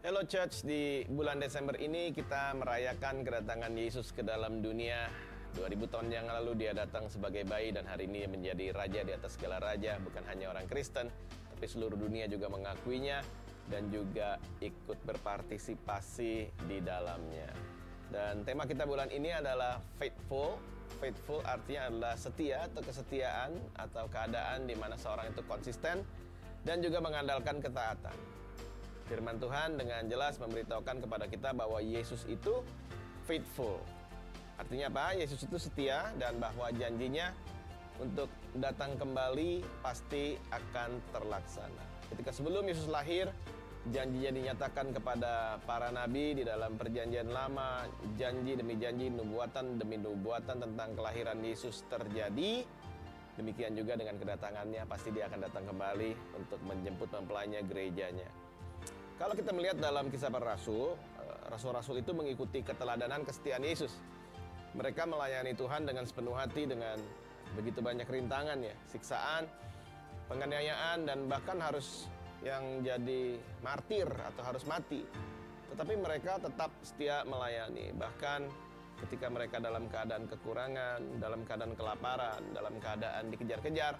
Hello Church, di bulan Desember ini kita merayakan kedatangan Yesus ke dalam dunia. 2000 tahun yang lalu dia datang sebagai bayi dan hari ini menjadi raja di atas segala raja. Bukan hanya orang Kristen, tapi seluruh dunia juga mengakuinya dan juga ikut berpartisipasi di dalamnya. Dan tema kita bulan ini adalah faithful. Faithful artinya adalah setia atau kesetiaan atau keadaan di mana seorang itu konsisten dan juga mengandalkan ketaatan. Firman Tuhan dengan jelas memberitahukan kepada kita bahwa Yesus itu faithful. Artinya apa? Yesus itu setia dan bahwa janjinya untuk datang kembali pasti akan terlaksana. Ketika sebelum Yesus lahir, janjinya dinyatakan kepada para nabi di dalam perjanjian lama. Janji demi janji, nubuatan demi nubuatan tentang kelahiran Yesus terjadi. Demikian juga dengan kedatangannya, pasti dia akan datang kembali untuk menjemput mempelainya, gerejanya. Kalau kita melihat dalam Kisah Para Rasul, rasul-rasul itu mengikuti keteladanan kesetiaan Yesus. Mereka melayani Tuhan dengan sepenuh hati, dengan begitu banyak rintangan ya, siksaan, penganiayaan, dan bahkan harus yang jadi martir atau harus mati. Tetapi mereka tetap setia melayani. Bahkan ketika mereka dalam keadaan kekurangan, dalam keadaan kelaparan, dalam keadaan dikejar-kejar,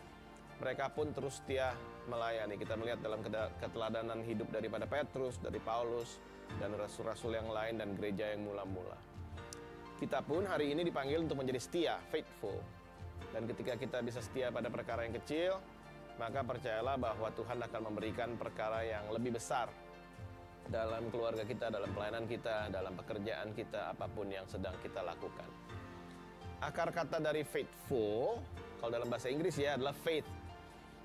mereka pun terus setia melayani. Kita melihat dalam keteladanan hidup daripada Petrus, dari Paulus, dan rasul-rasul yang lain dan gereja yang mula-mula. Kita pun hari ini dipanggil untuk menjadi setia, faithful. Dan ketika kita bisa setia pada perkara yang kecil, maka percayalah bahwa Tuhan akan memberikan perkara yang lebih besar dalam keluarga kita, dalam pelayanan kita, dalam pekerjaan kita, apapun yang sedang kita lakukan. Akar kata dari faithful, kalau dalam bahasa Inggris ya, adalah faith.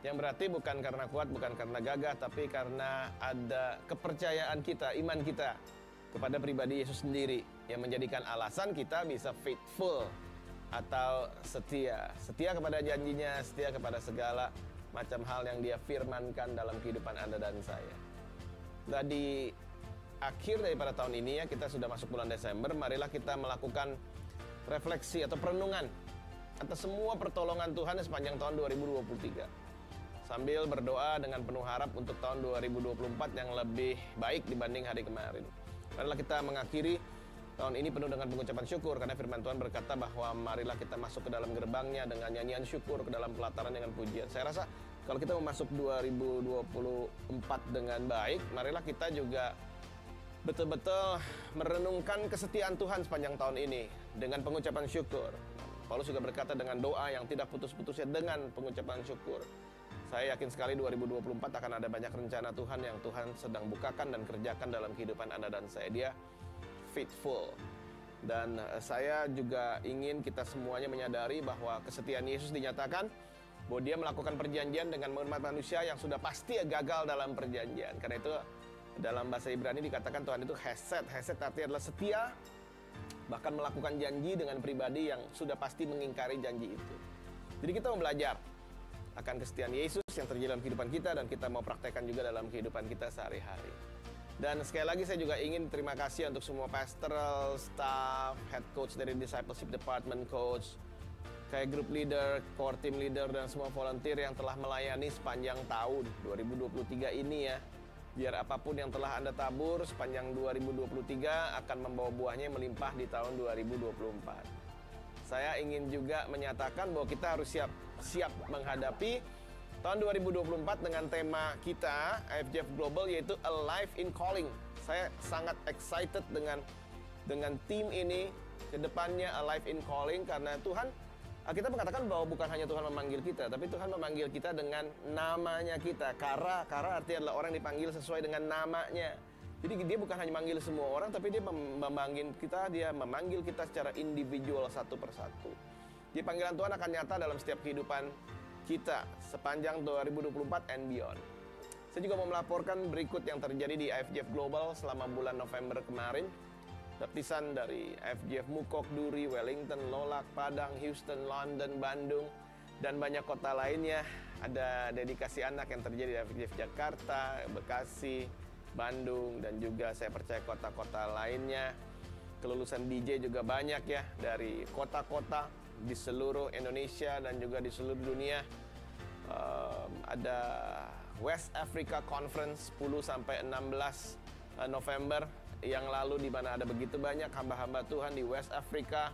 Yang berarti bukan karena kuat, bukan karena gagah, tapi karena ada kepercayaan kita, iman kita kepada pribadi Yesus sendiri yang menjadikan alasan kita bisa faithful atau setia. Setia kepada janjinya, setia kepada segala macam hal yang dia firmankan dalam kehidupan Anda dan saya. Nah, di akhir daripada tahun ini ya, kita sudah masuk bulan Desember, marilah kita melakukan refleksi atau perenungan atas semua pertolongan Tuhan sepanjang tahun 2023. Sambil berdoa dengan penuh harap untuk tahun 2024 yang lebih baik dibanding hari kemarin. Marilah kita mengakhiri tahun ini penuh dengan pengucapan syukur, karena firman Tuhan berkata bahwa marilah kita masuk ke dalam gerbangnya dengan nyanyian syukur, ke dalam pelataran dengan pujian. Saya rasa kalau kita mau masuk 2024 dengan baik, marilah kita juga betul-betul merenungkan kesetiaan Tuhan sepanjang tahun ini dengan pengucapan syukur. Paulus juga berkata dengan doa yang tidak putus-putusnya dengan pengucapan syukur. Saya yakin sekali 2024 akan ada banyak rencana Tuhan yang Tuhan sedang bukakan dan kerjakan dalam kehidupan Anda dan saya. Dia faithful. Dan saya juga ingin kita semuanya menyadari bahwa kesetiaan Yesus dinyatakan bahwa dia melakukan perjanjian dengan umat manusia yang sudah pasti gagal dalam perjanjian. Karena itu dalam bahasa Ibrani dikatakan Tuhan itu hesed. Hesed artinya adalah setia, bahkan melakukan janji dengan pribadi yang sudah pasti mengingkari janji itu. Jadi kita mau belajar akan kesetiaan Yesus yang terjadi dalam kehidupan kita, dan kita mau praktekkan juga dalam kehidupan kita sehari-hari. Dan sekali lagi saya juga ingin terima kasih untuk semua pastoral staff, head coach dari discipleship department, coach, kayak group leader, core team leader, dan semua volunteer yang telah melayani sepanjang tahun 2023 ini ya. Biar apapun yang telah Anda tabur sepanjang 2023 akan membawa buahnya melimpah di tahun 2024. Saya ingin juga menyatakan bahwa kita harus siap menghadapi tahun 2024 dengan tema kita IFJF Global, yaitu A Life in Calling. Saya sangat excited dengan tim ini ke depannya, A Life in Calling, karena Tuhan, kita mengatakan bahwa bukan hanya Tuhan memanggil kita, tapi Tuhan memanggil kita dengan namanya kita. Kara artinya adalah orang yang dipanggil sesuai dengan namanya. Jadi dia bukan hanya manggil semua orang, tapi dia memanggil kita secara individual satu persatu. Jadi panggilan Tuhan akan nyata dalam setiap kehidupan kita sepanjang 2024 and beyond. Saya juga mau melaporkan berikut yang terjadi di IFJF Global selama bulan November kemarin. Baptisan dari IFJF Mukok, Duri, Wellington, Lolak, Padang, Houston, London, Bandung, dan banyak kota lainnya. Ada dedikasi anak yang terjadi di IFJF Jakarta, Bekasi, Bandung, dan juga saya percaya kota-kota lainnya. Kelulusan DJ juga banyak ya, dari kota-kota di seluruh Indonesia dan juga di seluruh dunia. Ada West Africa Conference 10-16 November yang lalu, di mana ada begitu banyak hamba-hamba Tuhan di West Africa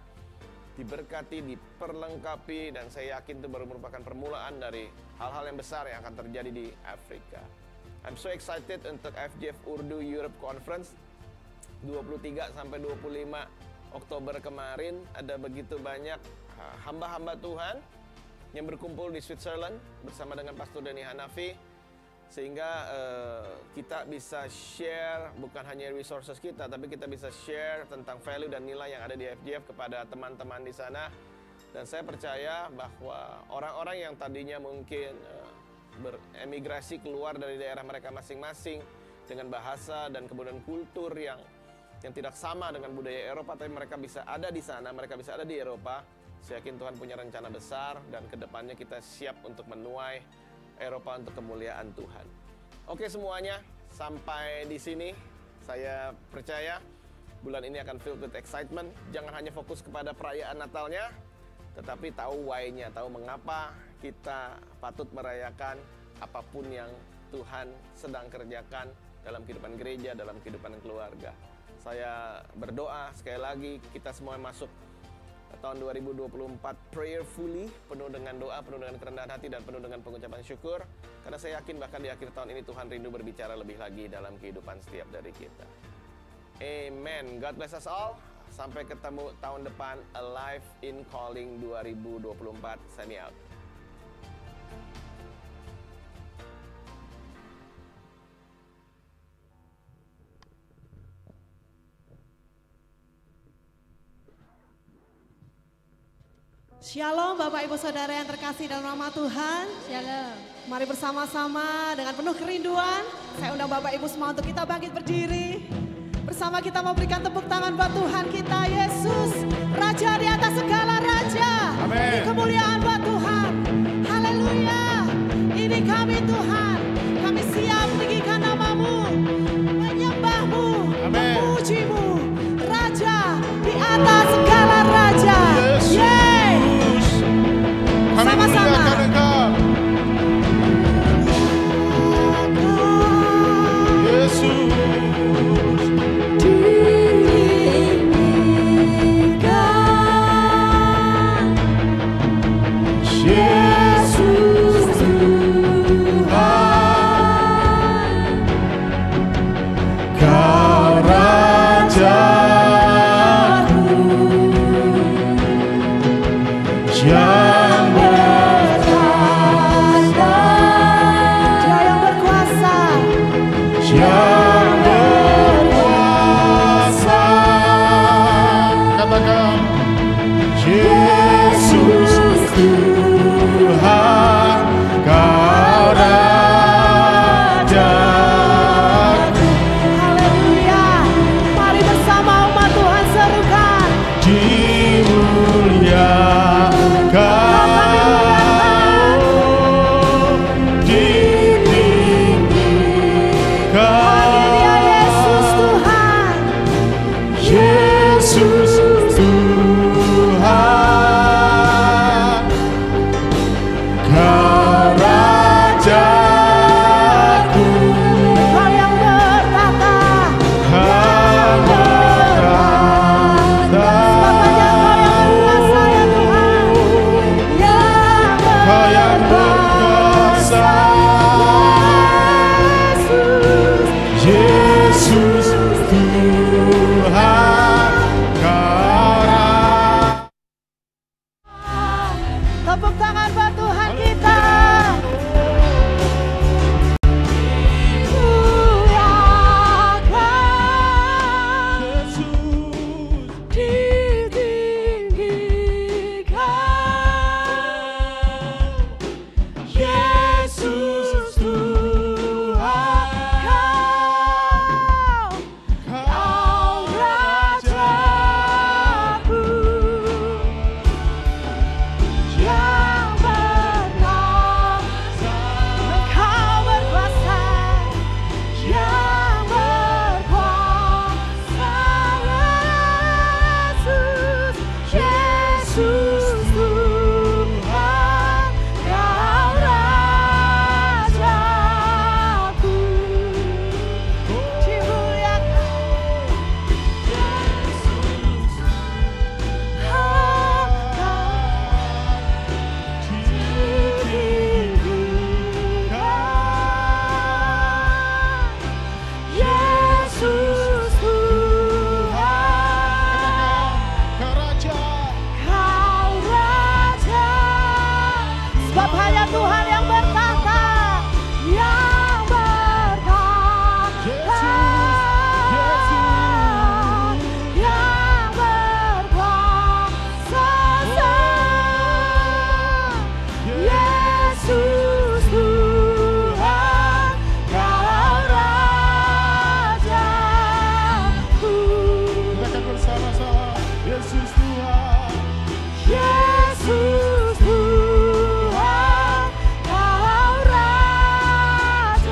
diberkati, diperlengkapi, dan saya yakin itu baru merupakan permulaan dari hal-hal yang besar yang akan terjadi di Afrika. I'm so excited untuk FGF Urdu Europe Conference 23 sampai 25 Oktober kemarin. Ada begitu banyak hamba-hamba Tuhan yang berkumpul di Switzerland bersama dengan Pastor Denny Hanafi, sehingga kita bisa share bukan hanya resources kita, tapi kita bisa share tentang value dan nilai yang ada di FGF kepada teman-teman di sana. Dan saya percaya bahwa orang-orang yang tadinya mungkin beremigrasi keluar dari daerah mereka masing-masing dengan bahasa dan kemudian kultur yang tidak sama dengan budaya Eropa, tapi mereka bisa ada di sana, mereka bisa ada di Eropa. Saya yakin Tuhan punya rencana besar, dan kedepannya kita siap untuk menuai Eropa untuk kemuliaan Tuhan. Oke semuanya, sampai di sini saya percaya bulan ini akan filled with excitement. Jangan hanya fokus kepada perayaan Natalnya, tetapi tahu why-nya, tahu mengapa kita patut merayakan apapun yang Tuhan sedang kerjakan dalam kehidupan gereja, dalam kehidupan keluarga. Saya berdoa sekali lagi kita semua masuk tahun 2024 prayerfully, penuh dengan doa, penuh dengan kerendahan hati, dan penuh dengan pengucapan syukur. Karena saya yakin bahkan di akhir tahun ini Tuhan rindu berbicara lebih lagi dalam kehidupan setiap dari kita. Amen. God bless us all. Sampai ketemu tahun depan, Alive in Calling 2024. Sign me out. Shalom Bapak Ibu Saudara yang terkasih dalam nama Tuhan. Shalom. Mari bersama-sama dengan penuh kerinduan, saya undang Bapak Ibu semua untuk kita bangkit berdiri. Bersama kita memberikan tepuk tangan buat Tuhan kita, Yesus, Raja di atas segala raja. Amin. Kemuliaan buat Tuhan. Haleluya. Ini kami Tuhan, kami siap meninggikan nama-Mu, menyembah-Mu, memuji-Mu, Raja di atas segala raja. Sama-sama. Yesus Yesus Tuhan, Yesus Tuhan, Kau Rajaku.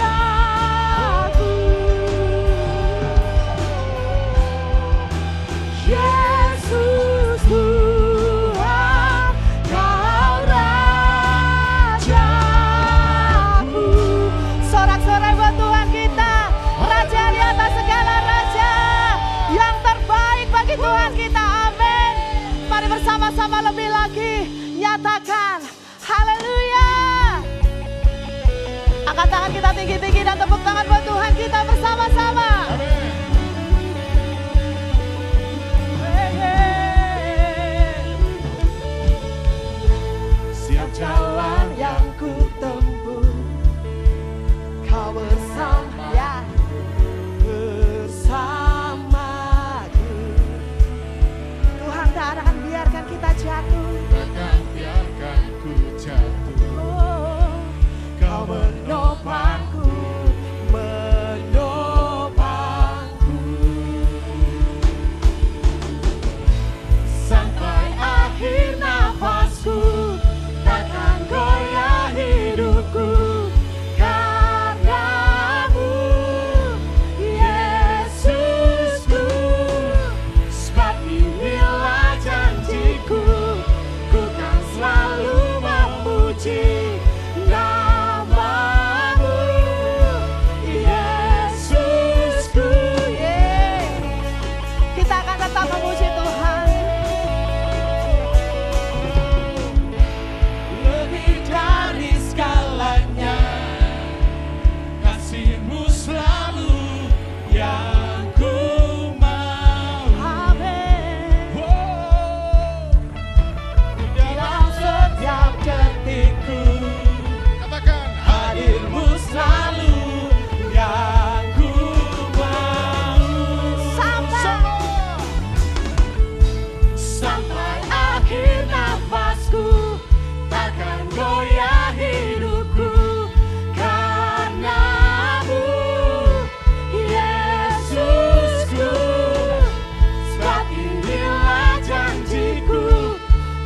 Yesus Tuhan, Kau Rajaku. Sorak-sorai buat Tuhan kita, Raja di atas segala raja, yang terbaik bagi Tuhan kita. Amin. Mari bersama-sama lebih lagi nyatakan haleluya. Angkat tangan kita tinggi-tinggi dan tepuk tangan buat Tuhan kita bersama-sama. siap Jalan yang ku tempuh, Kau bersama ya, bersamaku. Tuhan tak akan biarkan kita jatuh. takkan biarkan ku jatuh. Oh, Kau menopangku, menopangku. Sampai akhir nafasku, takkan goyah hidupku. Karena-Mu, Yesusku. Sebab inilah janjiku, ku kan selalu memuji nama-Mu, Yesusku. Yeah. Kita akan tetap memuji Tuhan. Lebih dari segalanya, kasih-Mu selalu yang ku mau. Amin. Dalam setiap detikku, katakan hadir-Mu selalu yang ku mau. Sampai akhir nafasku, takkan goyah hidupku. Karena-Mu, Yesusku. Sebab inilah janjiku,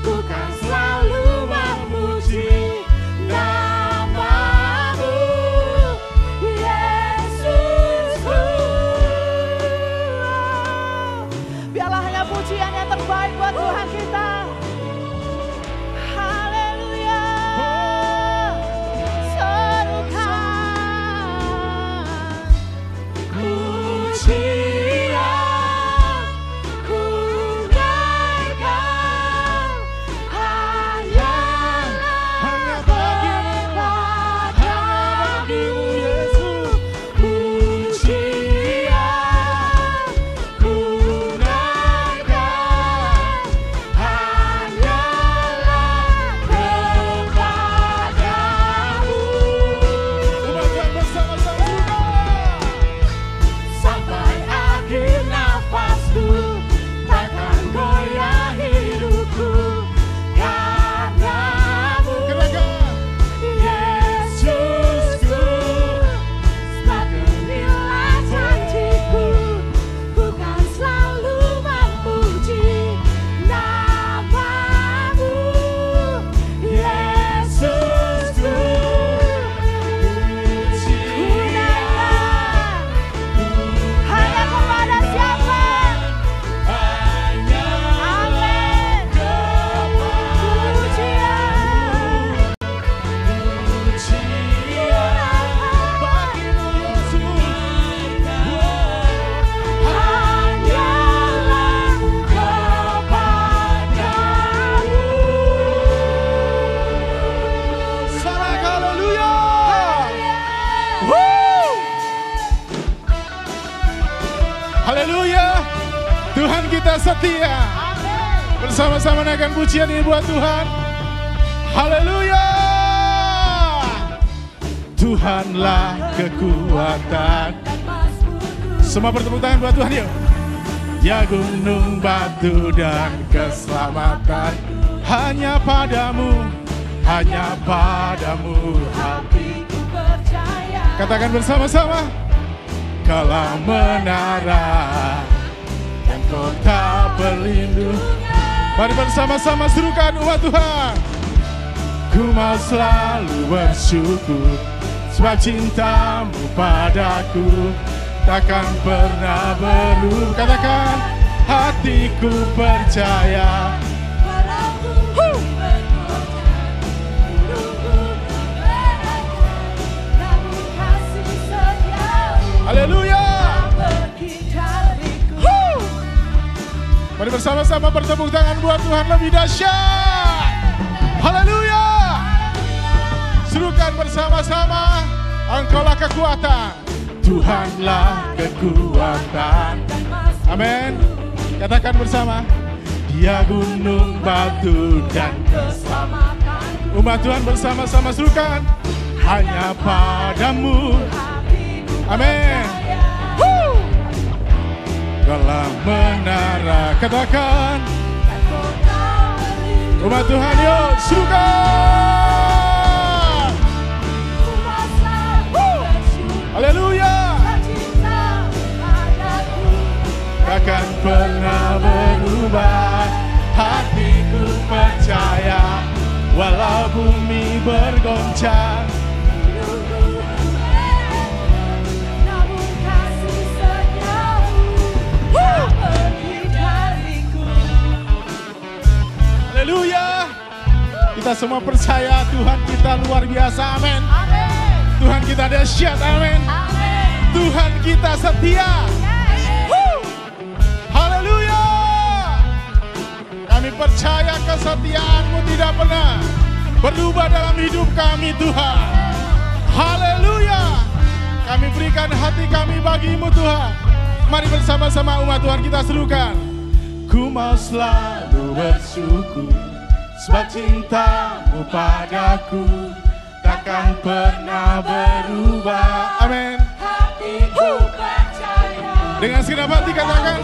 ku kan selalu memuji nama-Mu, Yesusku. Biarlah hanya pujian yang terbaik buat Tuhan kita. Haleluya. Serukan pujian, ku naikkan hanyalah kepadamu, Yesus. Pujian, ku naikkan hanyalah kepadamu. Umatkan bersama-sama Sampai akhir nafasku, takkan goyah hidupku. Karena-Mu, Katakan Yesusku. Sebab inilah janjiku, ku kan selalu memuji nama-Mu, Yesusku. Pujian hanya kepada siapa? Amin. Pujian bagimu Yesus. hanyalah kepadamu. Salam haleluya. Haleluya. Tuhan kita setia. Bersama-sama naikkan pujian ini buat Tuhan. Haleluya. Tuhanlah kekuatan. Semua bertepuk tangan buat Tuhan yuk. Ya gunung, batu dan keselamatan, hanya padamu Hatiku percaya. Katakan bersama-sama. Kala menara dan kota berlindung. Mari bersama-sama serukan umat Tuhan. Ku mau selalu bersyukur, sebab cintamu padaku takkan pernah berubah. Katakan, hatiku percaya. Haleluya. Mari bersama-sama bertepuk tangan buat Tuhan lebih dahsyat. Haleluya. Serukan bersama-sama, Engkaulah kekuatan, Tuhanlah kekuatan. Amin. Katakan bersama, Dia gunung, batu, dan keselamatan. Umat Tuhan bersama-sama serukan, hanya padamu. Amin. Dalam menara, katakan, umat Tuhan yuk serukan. Haleluya. Takkan pernah berubah, hatiku percaya, walau bumi bergoncang. Haleluya. Kita semua percaya Tuhan kita luar biasa, amin. Tuhan kita dahsyat, amin. Tuhan kita setia. Haleluya. Kami percaya kesetiaan-Mu tidak pernah berubah dalam hidup kami, Tuhan. Haleluya. Kami berikan hati kami bagi-Mu, Tuhan. Mari bersama-sama umat Tuhan kita serukan. Ku mau selalu bersyukur, sebab cintamu padaku takkan pernah berubah. Amin. Hatiku percaya. Dengan segenap hati katakan,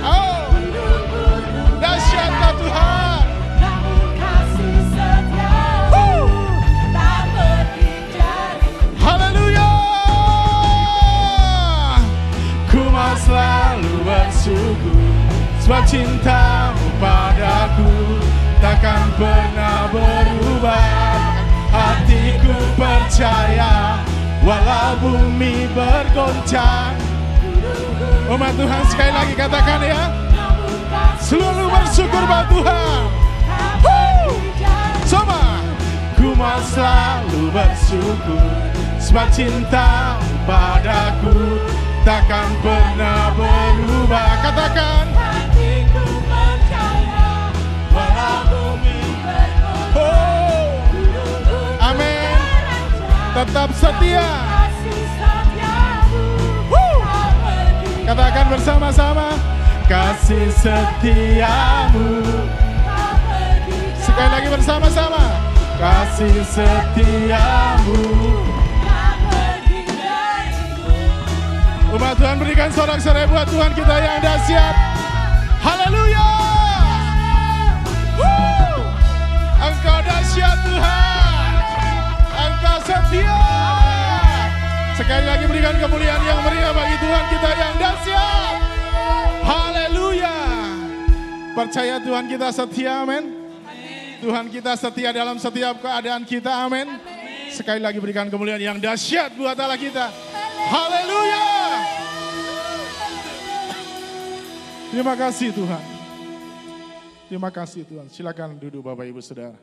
oh, dahsyatlah Tuhan. Namun kasih setiamu tak pergi dari. Haleluya. Ku mau selalu bersyukur, sebab cintamu padaku takkan pernah berubah. Hatiku percaya, walau bumi bergoncang. Umat Tuhan sekali lagi katakan ya, selalu bersyukur buat Tuhan. Sama, ku mau selalu bersyukur, sebab cintamu padaku takkan pernah berubah. Katakan, Hatiku percaya, walau bumi bergoncang. amin. Tetap setia. Kasih setiamu tak pergi. Katakan bersama-sama, kasih setiamu. Tak pergi. Sekali lagi bersama-sama, kasih setiamu. Tak pergi dariku. Umat Tuhan berikan sorak-sorai buat Tuhan kita yang dahsyat. Haleluya. Engkau dahsyat Tuhan, Engkau setia. Sekali lagi berikan kemuliaan yang meriah bagi Tuhan kita yang dahsyat. Haleluya. Percaya Tuhan kita setia, amin. Tuhan kita setia dalam setiap keadaan kita, amin. Sekali lagi berikan kemuliaan yang dahsyat buat Allah kita. Haleluya. Terima kasih Tuhan. Terima kasih Tuhan. Silakan duduk Bapak Ibu Saudara.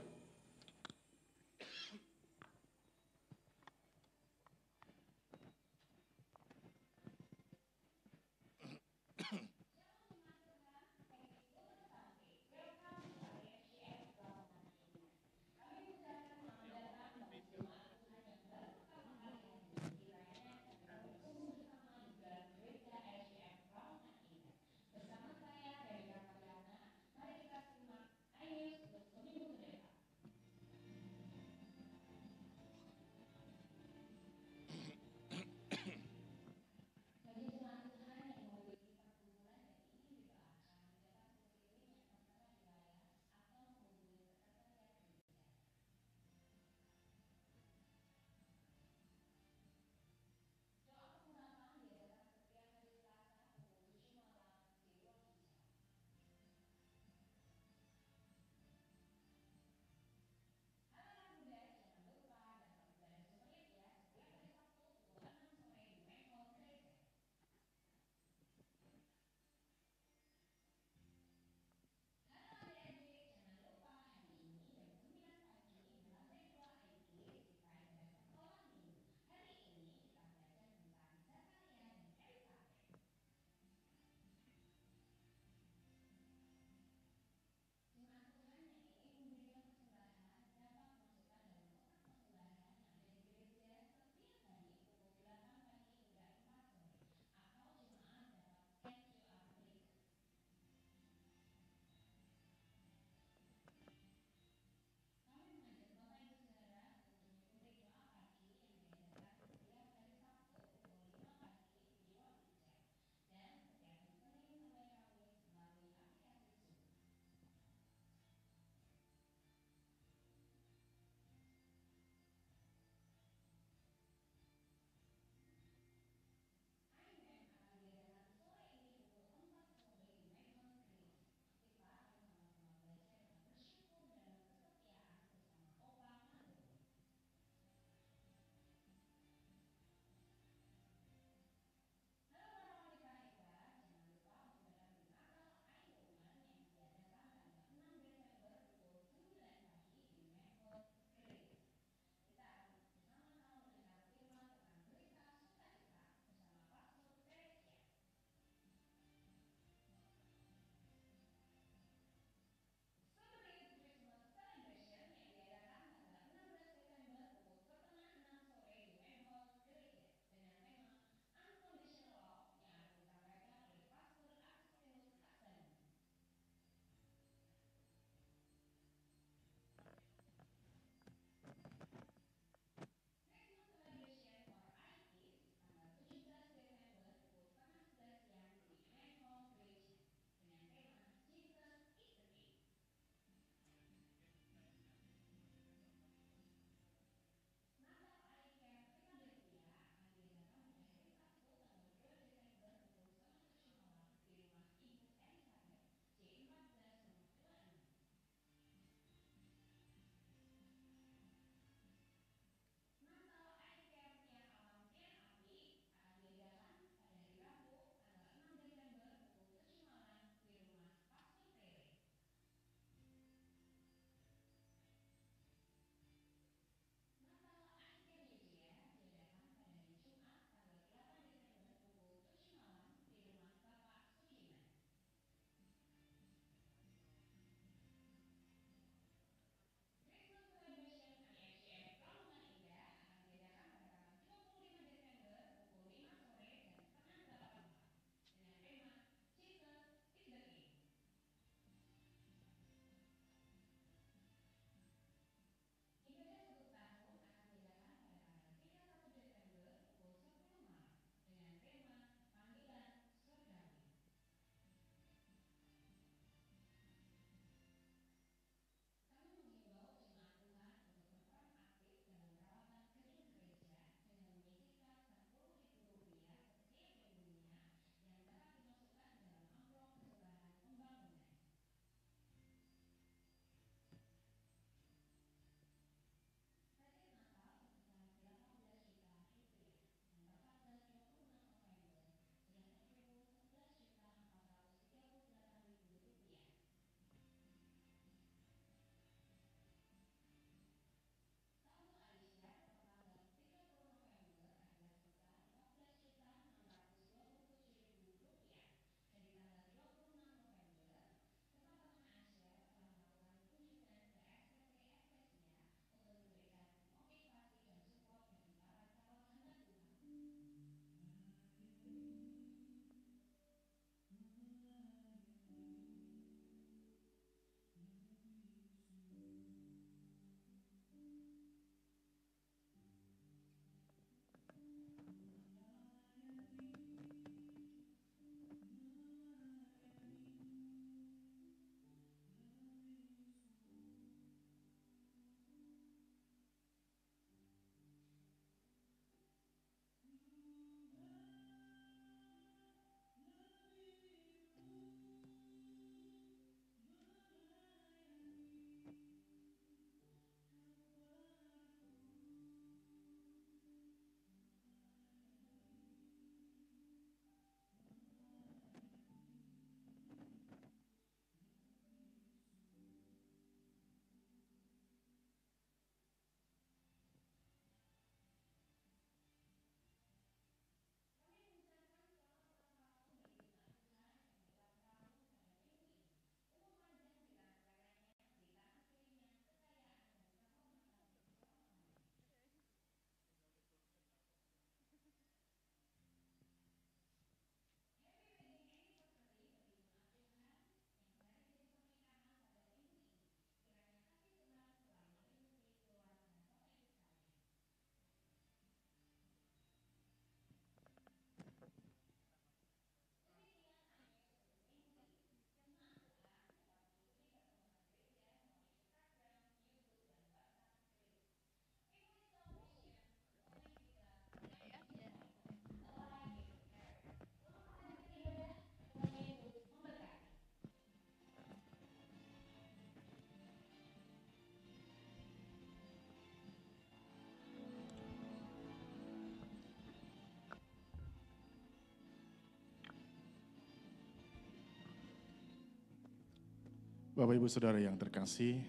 Bapak Ibu Saudara yang terkasih,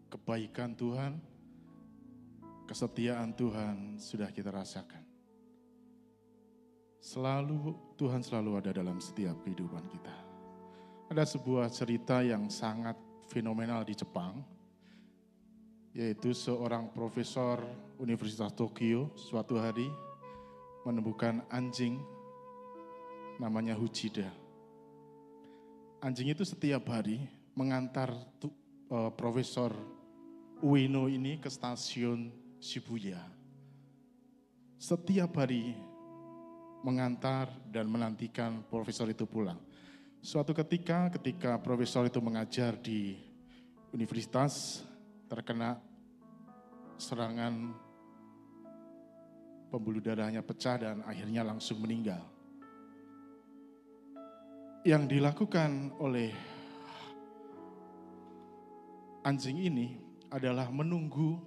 kebaikan Tuhan, kesetiaan Tuhan sudah kita rasakan. Tuhan selalu ada dalam setiap kehidupan kita. Ada sebuah cerita yang sangat fenomenal di Jepang, yaitu seorang profesor Universitas Tokyo suatu hari menemukan anjing namanya Uchida. Anjing itu setiap hari mengantar Profesor Ueno ini ke stasiun Shibuya. Setiap hari mengantar dan menantikan profesor itu pulang. Suatu ketika profesor itu mengajar di universitas, terkena serangan pembuluh darahnya pecah dan akhirnya langsung meninggal. Yang dilakukan oleh anjing ini adalah menunggu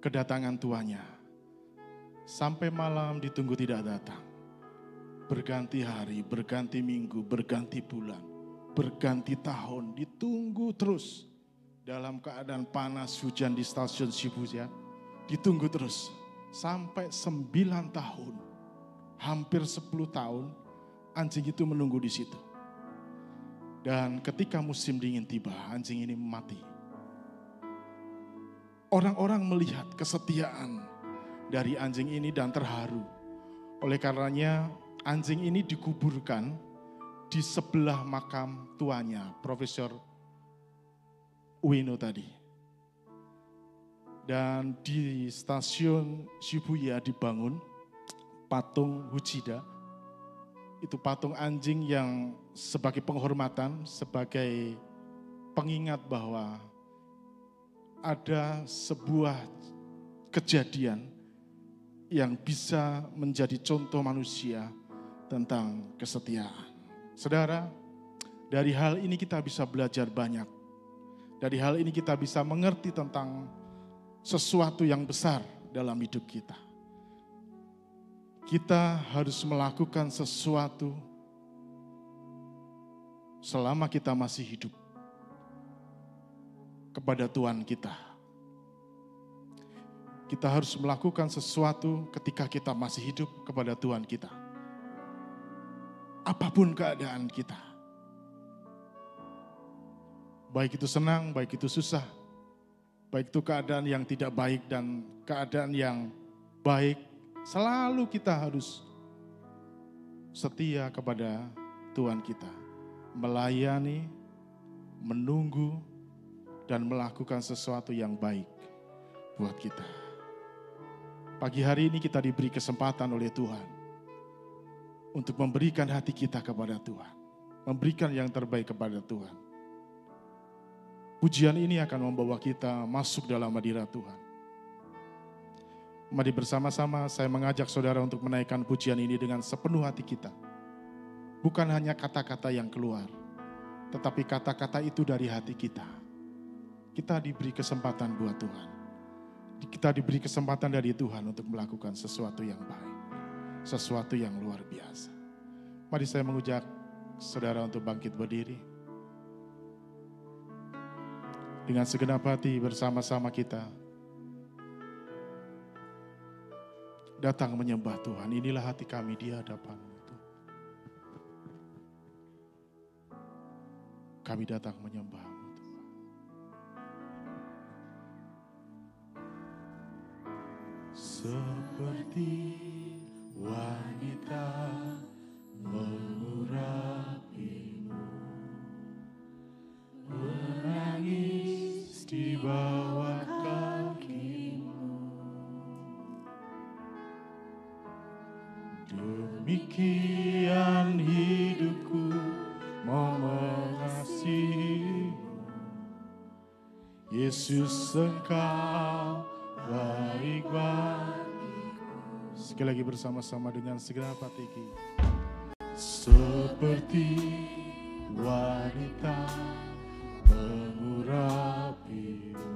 kedatangan tuannya. Sampai malam ditunggu tidak datang. Berganti hari, berganti minggu, berganti bulan, berganti tahun, ditunggu terus. Dalam keadaan panas hujan di stasiun Shibuya, ditunggu terus. Sampai 9 tahun, hampir 10 tahun, anjing itu menunggu di situ. Dan ketika musim dingin tiba, anjing ini mati. Orang-orang melihat kesetiaan dari anjing ini dan terharu. Oleh karenanya anjing ini dikuburkan di sebelah makam tuanya, Profesor Ueno tadi. Dan di stasiun Shibuya dibangun patung Uchida. Itu patung anjing yang sebagai penghormatan, sebagai pengingat bahwa ada sebuah kejadian yang bisa menjadi contoh manusia tentang kesetiaan. Saudara, dari hal ini kita bisa belajar banyak. Dari hal ini kita bisa mengerti tentang sesuatu yang besar dalam hidup kita. Kita harus melakukan sesuatu selama kita masih hidup kepada Tuhan kita. Kita harus melakukan sesuatu ketika kita masih hidup kepada Tuhan kita. Apapun keadaan kita. Baik itu senang, baik itu susah. Baik itu keadaan yang tidak baik dan keadaan yang baik. Selalu kita harus setia kepada Tuhan kita. Melayani, menunggu, dan melakukan sesuatu yang baik buat kita. Pagi hari ini kita diberi kesempatan oleh Tuhan untuk memberikan hati kita kepada Tuhan. Memberikan yang terbaik kepada Tuhan. Pujian ini akan membawa kita masuk dalam hadirat Tuhan. Mari bersama-sama saya mengajak saudara untuk menaikkan pujian ini dengan sepenuh hati kita. Bukan hanya kata-kata yang keluar, tetapi kata-kata itu dari hati kita. Kita diberi kesempatan buat Tuhan. Kita diberi kesempatan dari Tuhan untuk melakukan sesuatu yang baik. Sesuatu yang luar biasa. Mari saya mengajak saudara untuk bangkit berdiri. Dengan segenap hati bersama-sama kita datang menyembah Tuhan. Inilah hati kami di hadapan-Mu. Kami datang menyembah-Mu. Seperti wanita mengurapimu, menangis di bawah kakimu. Demikian hidupku mau mengasihimu. Yesus, Engkau baik bagiku. Sekali lagi bersama-sama dengan segenap hati kita. Seperti wanita mengurapimu,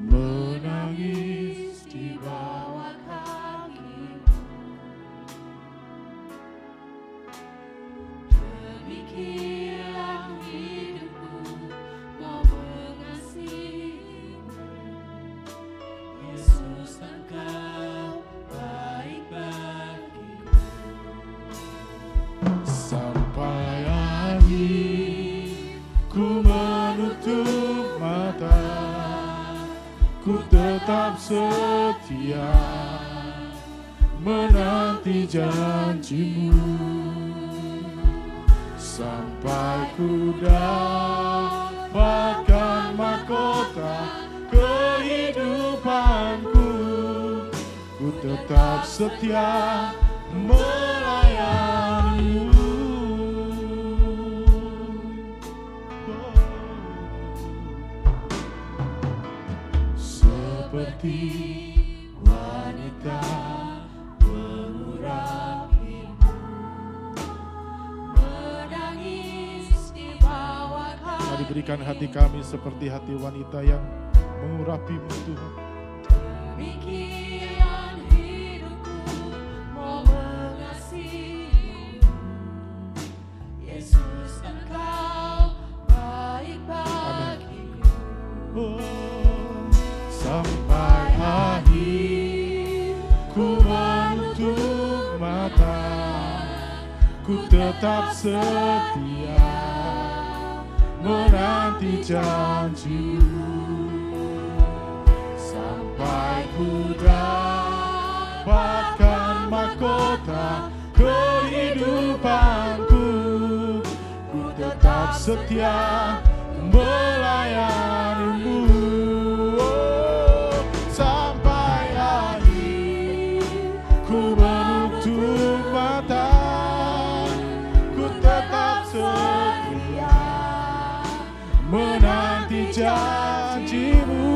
menangis di bawah kakimu. Demikian hidupku mau mengasihimu, Yesus Engkau baik bagiku. Sampai akhir ku menutup mata, ku tetap setia menanti janjimu. Sampai ku dapatkan mahkota kehidupanku, ku tetap setia melayanimu. Seperti wanita mengurapimu, Menangis di bawah mari berikan hati kami seperti hati wanita yang mengurapimu Tuhan. Demikian hidupku mau mengasihimu, Yesus Engkau baik bagiku. Oh, sampai akhir ku menutup mata, ku tetap setia menanti janjimu. Sampai ku dapatkan mahkota kehidupanku, ku tetap setia melayanimu. Oh, sampai akhir ku menutup mata, ku tetap setia menanti janjimu.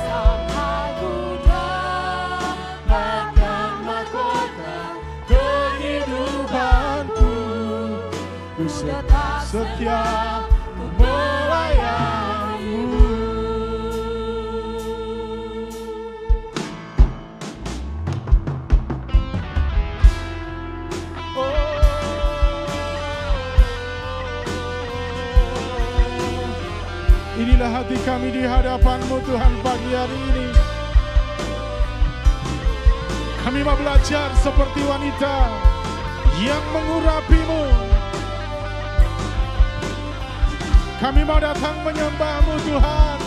Sampai ku dapatkan mahkota Kehidupanku, ku tetap setia melayanimu. Inilah hati kami di hadapan-Mu Tuhan pagi hari ini. Kami mau belajar seperti wanita yang mengurapi-Mu. Kami mau datang menyembah-Mu Tuhan.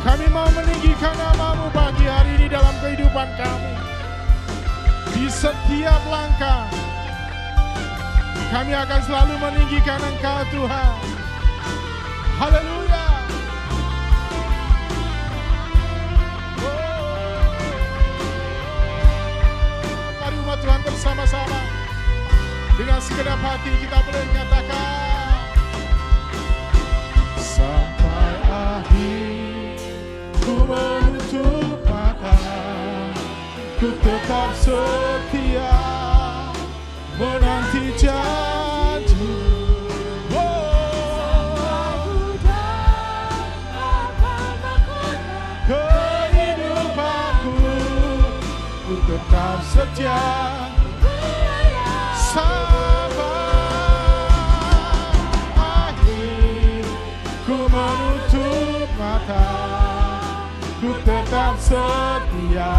Kami mau meninggikan nama-Mu pagi hari ini dalam kehidupan kami. Di setiap langkah kami akan selalu meninggikan Engkau Tuhan. Haleluya. Mari umat Tuhan bersama-sama dengan segenap hati kita boleh menyatakan, sampai akhir ku menutup mata, ku tetap setia menanti janji. Tetap setia sampai akhir ku menutup mata, ku tetap setia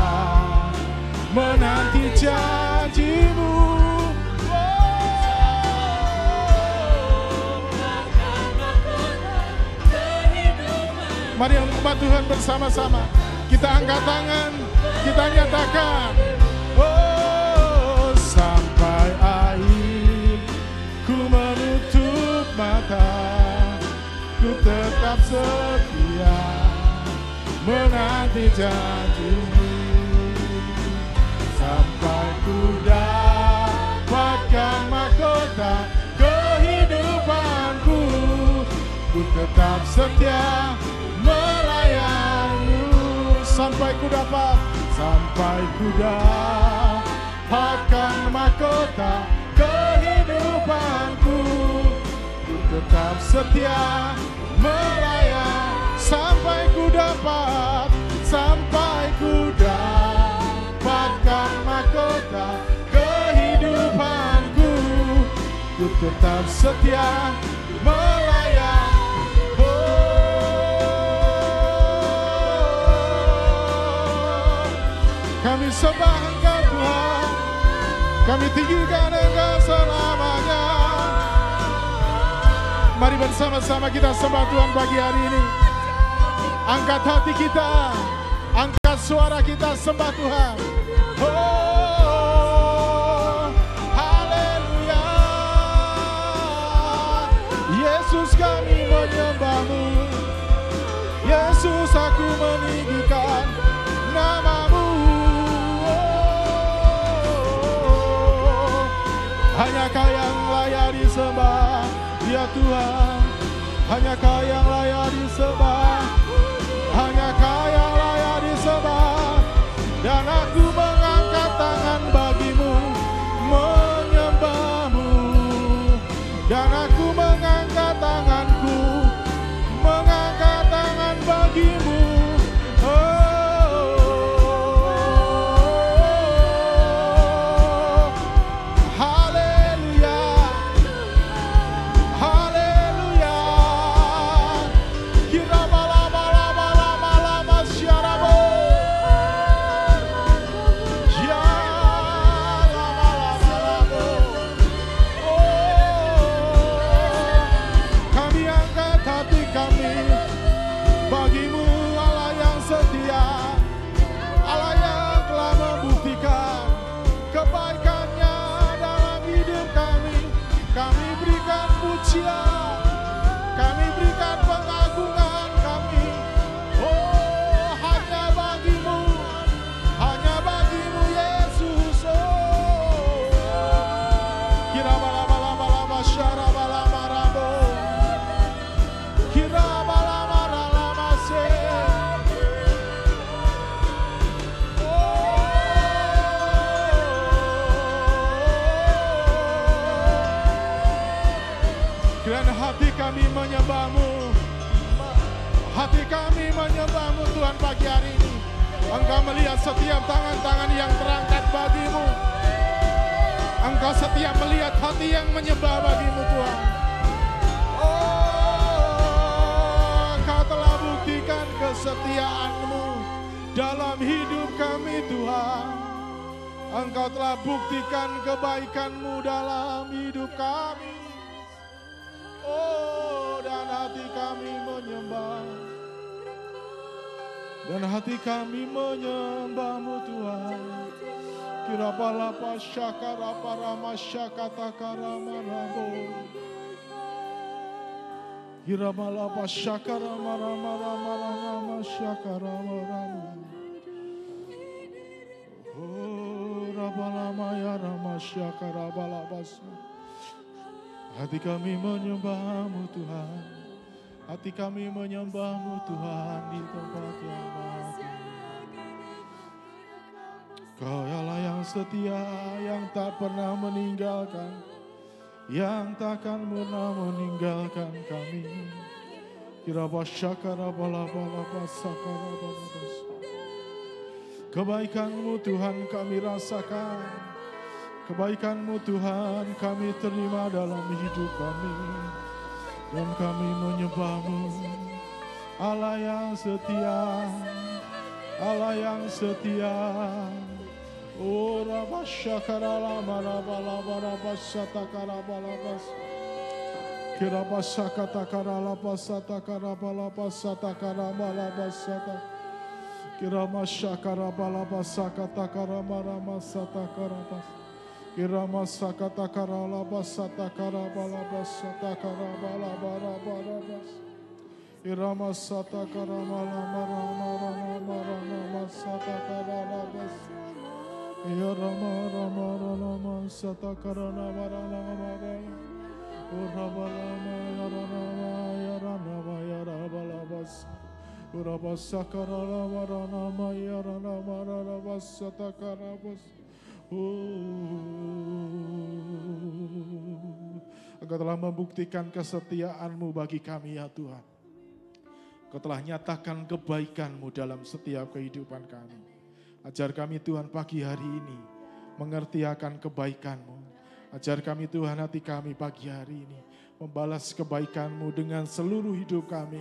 menanti janjimu. Mari umat Tuhan bersama-sama kita angkat tangan, kita nyatakan, oh, sampai akhir ku menutup mata, ku tetap setia menanti janjimu. Sampai ku dapatkan mahkota kehidupanku, ku tetap setia melayani. Sampai ku dapatkan mahkota kehidupanku, ku tetap setia melayani. Sampai ku dapatkan mahkota kehidupanku, tetap setia melayani. Kami sembah Engkau Tuhan, kami tinggikan Engkau selamanya. Mari bersama-sama kita sembah Tuhan pagi hari ini. Angkat hati kita, angkat suara kita sembah Tuhan. Oh, haleluya. Yesus kami menyembah-Mu. Yesus aku meninggikan nama-Mu. Hanya Kau yang layak disembah, ya Tuhan. Hanya Kau yang layak disembah, hanya Kau yang layak disembah. Dan aku mengangkat tangan bagi-Mu, menyembah-Mu. Dan aku mengangkat tanganku, mengangkat tangan bagi-Mu. Kami berikan pengagungan kami. Oh, hanya bagi-Mu Yesus. Oh, kira bala syara bala marabo, kira bala maralama se. Kiranya hati kami menyembah-Mu, hati kami menyembah-Mu Tuhan pagi hari ini. Engkau melihat setiap tangan-tangan yang terangkat bagi-Mu. Engkau setiap melihat hati yang menyembah bagi-Mu Tuhan. Oh, Engkau telah buktikan kesetiaan-Mu dalam hidup kami Tuhan. Engkau telah buktikan kebaikan-Mu dalam hidup kami. Oh, dan hati kami menyembah, dan hati kami menyembah-Mu Tuhan. Kira balapa syakara parama syakata karama rabo, kira balapa syakara marama rama syakara maramu. Oh, rabalama ya rama syakara balabasa. Hati kami menyembah-Mu Tuhan, hati kami menyembah-Mu Tuhan di tempat yang bahagia. Kau ialah yang setia, yang tak pernah meninggalkan, yang takkan pernah meninggalkan kami. Kirabasyakara balabala sakara balabas. Kebaikan-Mu Tuhan kami rasakan. Kebaikan-Mu Tuhan kami terima dalam hidup kami, dan kami menyembah-Mu, Allah yang setia, Allah yang setia. Oh, rabasyakara lama rabalabas satakarabas, kirabasakatakarabalabas satakarabas satakarabas sata, kiramasyakarabalabas sakatakaramarama satakarabas. Irama sakata karala basata karabala basata karabala barabarabas. Irama sata karamala marana marana masata karabas. Irama rama rama sata karana marana marana. Urabala yarana yarana yarabala bas. Urabasa karala marana yarana marana basata karabas. Engkau telah membuktikan kesetiaan-Mu bagi kami ya Tuhan. Engkau telah nyatakan kebaikan-Mu dalam setiap kehidupan kami. Ajar kami Tuhan pagi hari ini mengerti akan kebaikan-Mu. Ajar kami Tuhan, hati kami pagi hari ini membalas kebaikan-Mu dengan seluruh hidup kami,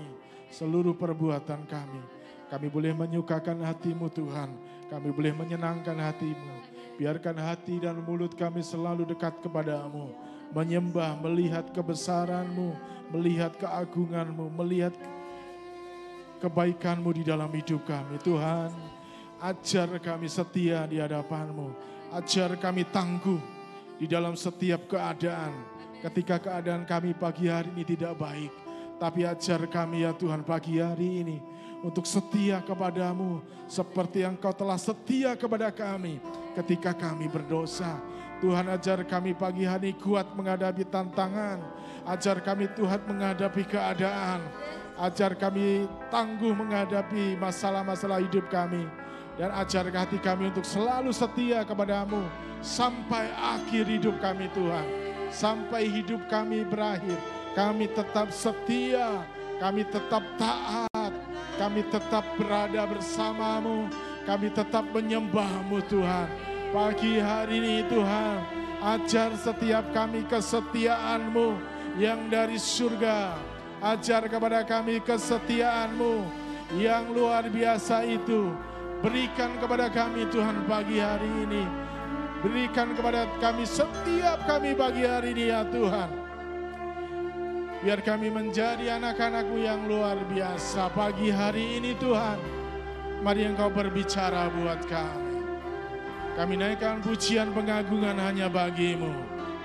seluruh perbuatan kami. Kami boleh menyukakan hati-Mu Tuhan, kami boleh menyenangkan hati-Mu. Biarkan hati dan mulut kami selalu dekat kepada-Mu, menyembah, melihat kebesaran-Mu, melihat keagungan-Mu, melihat kebaikan-Mu di dalam hidup kami. Tuhan, ajar kami setia di hadapan-Mu, ajar kami tangguh di dalam setiap keadaan. Ketika keadaan kami pagi hari ini tidak baik, tapi ajar kami ya Tuhan pagi hari ini untuk setia kepadamu seperti yang Kau telah setia kepada kami ketika kami berdosa. Tuhan, ajar kami pagi hari kuat menghadapi tantangan. Ajar kami Tuhan menghadapi keadaan. Ajar kami tangguh menghadapi masalah-masalah hidup kami. Dan ajar hati kami untuk selalu setia kepadamu sampai akhir hidup kami Tuhan. Sampai hidup kami berakhir, kami tetap setia, kami tetap taat, kami tetap berada bersamamu, kami tetap menyembahmu Tuhan. Pagi hari ini Tuhan, ajar setiap kami kesetiaan-Mu yang dari surga. Ajar kepada kami kesetiaan-Mu yang luar biasa itu. Berikan kepada kami Tuhan pagi hari ini. Berikan kepada kami setiap kami pagi hari ini ya Tuhan. Biar kami menjadi anak-anak-Mu yang luar biasa pagi hari ini Tuhan. Mari Engkau berbicara buat kami. Kami naikkan pujian pengagungan hanya bagi-Mu.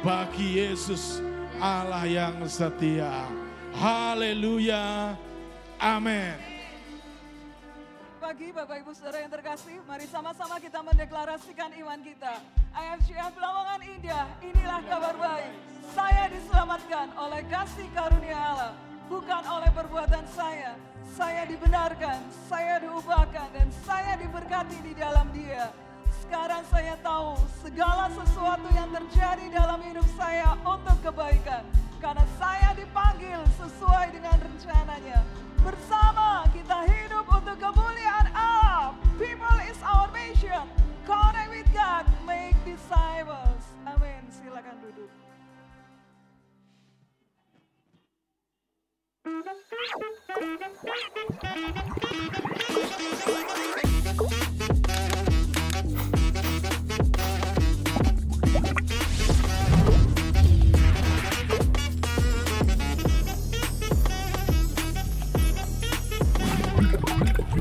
Bagi Yesus Allah yang setia. Haleluya. Amin. Pagi Bapak Ibu Saudara yang terkasih, mari sama-sama kita mendeklarasikan iman kita. IFGF Lamongan Indah, inilah kabar baik. Saya diselamatkan oleh kasih karunia Allah, bukan oleh perbuatan saya. Saya dibenarkan, saya diubahkan, dan saya diberkati di dalam Dia. Sekarang saya tahu segala sesuatu yang terjadi dalam hidup saya untuk kebaikan. Karena saya dipanggil sesuai dengan rencananya. Bersama kita hidup untuk kemuliaan Allah. People is our mission. Connect with God, make disciples. Amin. Silakan duduk.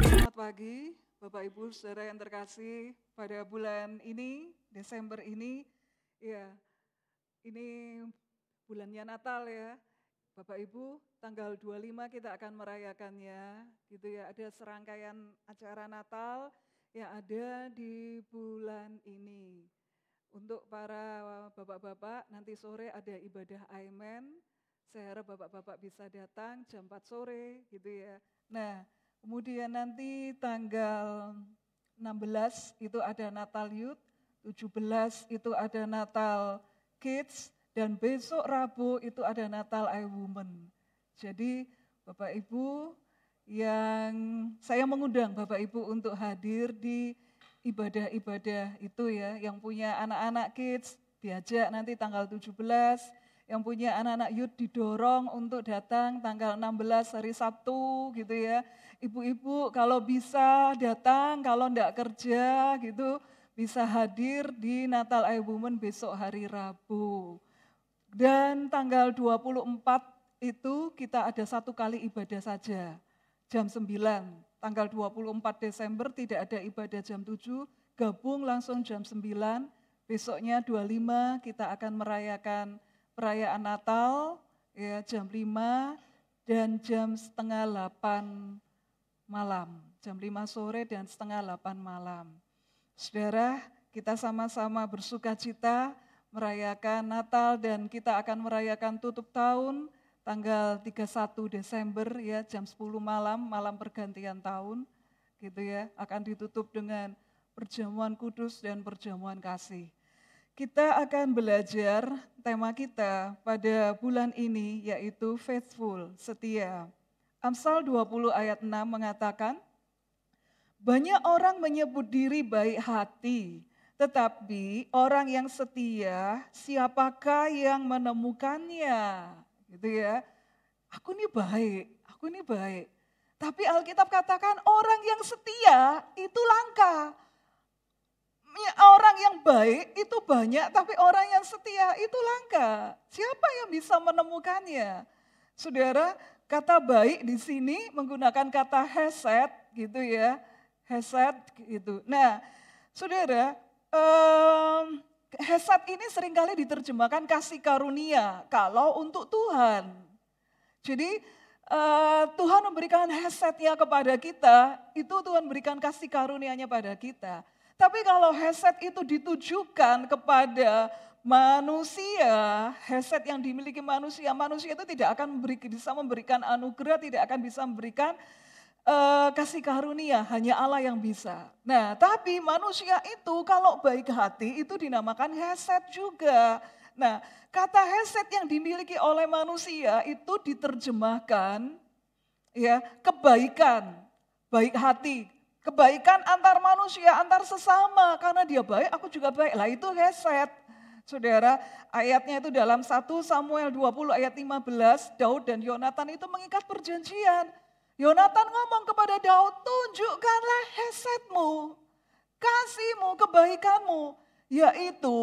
Selamat pagi, Bapak Ibu Saudara yang terkasih. Pada bulan ini, Desember ini, ya, ini bulannya Natal ya. Bapak Ibu, tanggal 25 kita akan merayakannya, gitu ya. Ada serangkaian acara Natal yang ada di bulan ini. Untuk para bapak-bapak, nanti sore ada ibadah Aimen. Saya harap bapak-bapak bisa datang jam 4 sore, gitu ya. Nah, kemudian nanti tanggal 16 itu ada Natal Youth, 17 itu ada Natal Kids, dan besok Rabu itu ada Natal iWomen. Jadi Bapak Ibu yang saya mengundang Bapak Ibu untuk hadir di ibadah-ibadah itu ya, yang punya anak-anak kids diajak nanti tanggal 17, yang punya anak-anak youth didorong untuk datang tanggal 16 hari Sabtu gitu ya. Ibu-ibu kalau bisa datang, kalau enggak kerja gitu bisa hadir di Natal iWomen besok hari Rabu. Dan tanggal 24 itu kita ada satu kali ibadah saja, jam 9. Tanggal 24 Desember tidak ada ibadah jam 7, gabung langsung jam 9. Besoknya 25 kita akan merayakan perayaan Natal ya, jam 5 dan jam setengah 8 malam. Jam 5 sore dan setengah 8 malam. Saudara, kita sama-sama bersuka cita merayakan Natal dan kita akan merayakan tutup tahun tanggal 31 Desember ya, jam 10 malam, malam pergantian tahun gitu ya, akan ditutup dengan perjamuan kudus dan perjamuan kasih. Kita akan belajar tema kita pada bulan ini yaitu faithful, setia. Amsal 20 ayat 6 mengatakan, banyak orang menyebut diri baik hati, Tetapi orang yang setia, siapakah yang menemukannya? Gitu ya. Aku ini baik. Tapi Alkitab katakan orang yang setia itu langka. Orang yang baik itu banyak, tapi orang yang setia itu langka. Siapa yang bisa menemukannya? Saudara, kata baik di sini menggunakan kata hesed gitu ya. Hesed gitu. Nah, saudara, hesed ini seringkali diterjemahkan kasih karunia kalau untuk Tuhan. Jadi Tuhan memberikan hesetnya kepada kita, itu Tuhan berikan kasih karunia-Nya pada kita. Tapi kalau heset itu ditujukan kepada manusia, heset yang dimiliki manusia, manusia itu tidak akan bisa memberikan anugerah, tidak akan bisa memberikan kasih karunia, hanya Allah yang bisa. Nah, tapi manusia itu kalau baik hati itu dinamakan heset juga. Nah, kata heset yang dimiliki oleh manusia itu diterjemahkan ya kebaikan, baik hati. Kebaikan antar manusia, antar sesama. Karena dia baik, aku juga baik. Lah itu heset. Saudara, ayatnya itu dalam 1 Samuel 20 ayat 15, Daud dan Yonatan itu mengikat perjanjian. Yonatan ngomong kepada Daud, tunjukkanlah hesetmu, kasihmu, kebaikanmu. Yaitu,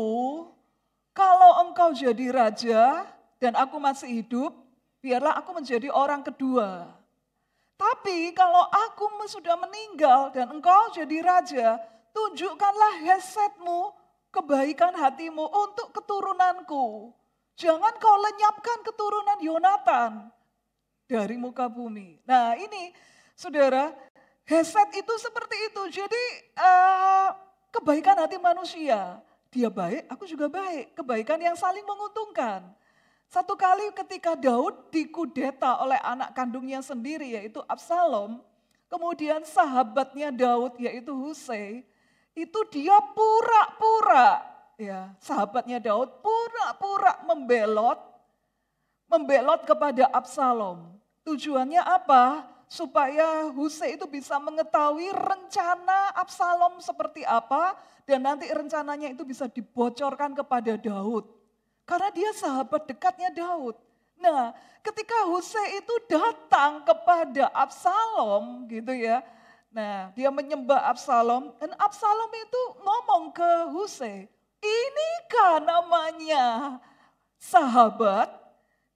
kalau engkau jadi raja dan aku masih hidup, biarlah aku menjadi orang kedua. Tapi kalau aku sudah meninggal dan engkau jadi raja, tunjukkanlah hesetmu, kebaikan hatimu untuk keturunanku. Jangan kau lenyapkan keturunan Yonatan dari muka bumi. Nah ini saudara, heset itu seperti itu. Jadi kebaikan hati manusia, dia baik, aku juga baik. Kebaikan yang saling menguntungkan. Satu kali ketika Daud dikudeta oleh anak kandungnya sendiri yaitu Absalom, kemudian sahabatnya Daud yaitu Husai, itu dia pura-pura, ya sahabatnya Daud pura-pura membelot kepada Absalom. Tujuannya apa? Supaya Husai itu bisa mengetahui rencana Absalom seperti apa dan nanti rencananya itu bisa dibocorkan kepada Daud. Karena dia sahabat dekatnya Daud. Nah, ketika Husai itu datang kepada Absalom gitu ya. Nah, dia menyembah Absalom dan Absalom itu ngomong ke Husai, "Inikah namanya sahabat?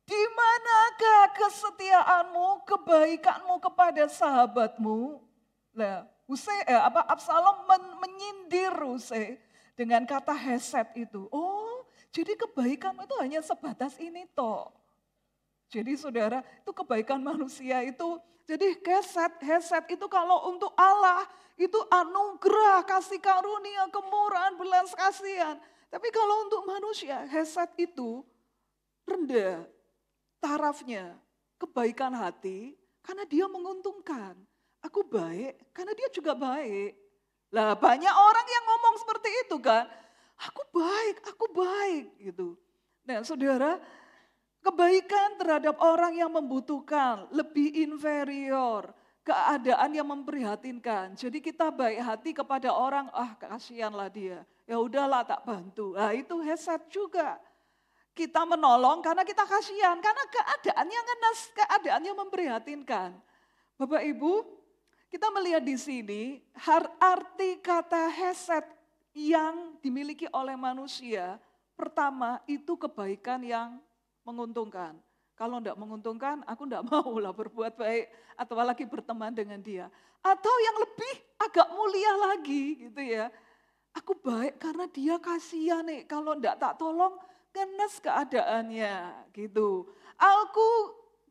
Di manakah kesetiaanmu, kebaikanmu kepada sahabatmu?" Nah, Absalom menyindir Husai dengan kata heset itu. Oh, jadi kebaikan itu hanya sebatas ini toh. Jadi saudara, itu kebaikan manusia itu. Jadi heset itu kalau untuk Allah itu anugerah, kasih karunia, kemurahan, belas kasihan. Tapi kalau untuk manusia, heset itu rendah tarafnya. Kebaikan hati karena dia menguntungkan. Aku baik karena dia juga baik. Lah banyak orang yang ngomong seperti itu kan. Aku baik gitu. Nah saudara, kebaikan terhadap orang yang membutuhkan, lebih inferior, keadaan yang memprihatinkan. Jadi kita baik hati kepada orang, kasihanlah dia, ya udahlah tak bantu. Nah itu heset juga. Kita menolong karena kita kasihan, karena keadaannya ngenes, keadaannya memprihatinkan. Bapak Ibu, kita melihat di sini arti kata heset yang dimiliki oleh manusia, pertama itu kebaikan yang menguntungkan. Kalau tidak menguntungkan, aku tidak mau lah berbuat baik atau lagi berteman dengan dia. Atau yang lebih agak mulia lagi gitu ya. Aku baik karena dia kasihan nih, kalau tidak tak tolong, ngenes keadaannya gitu. Aku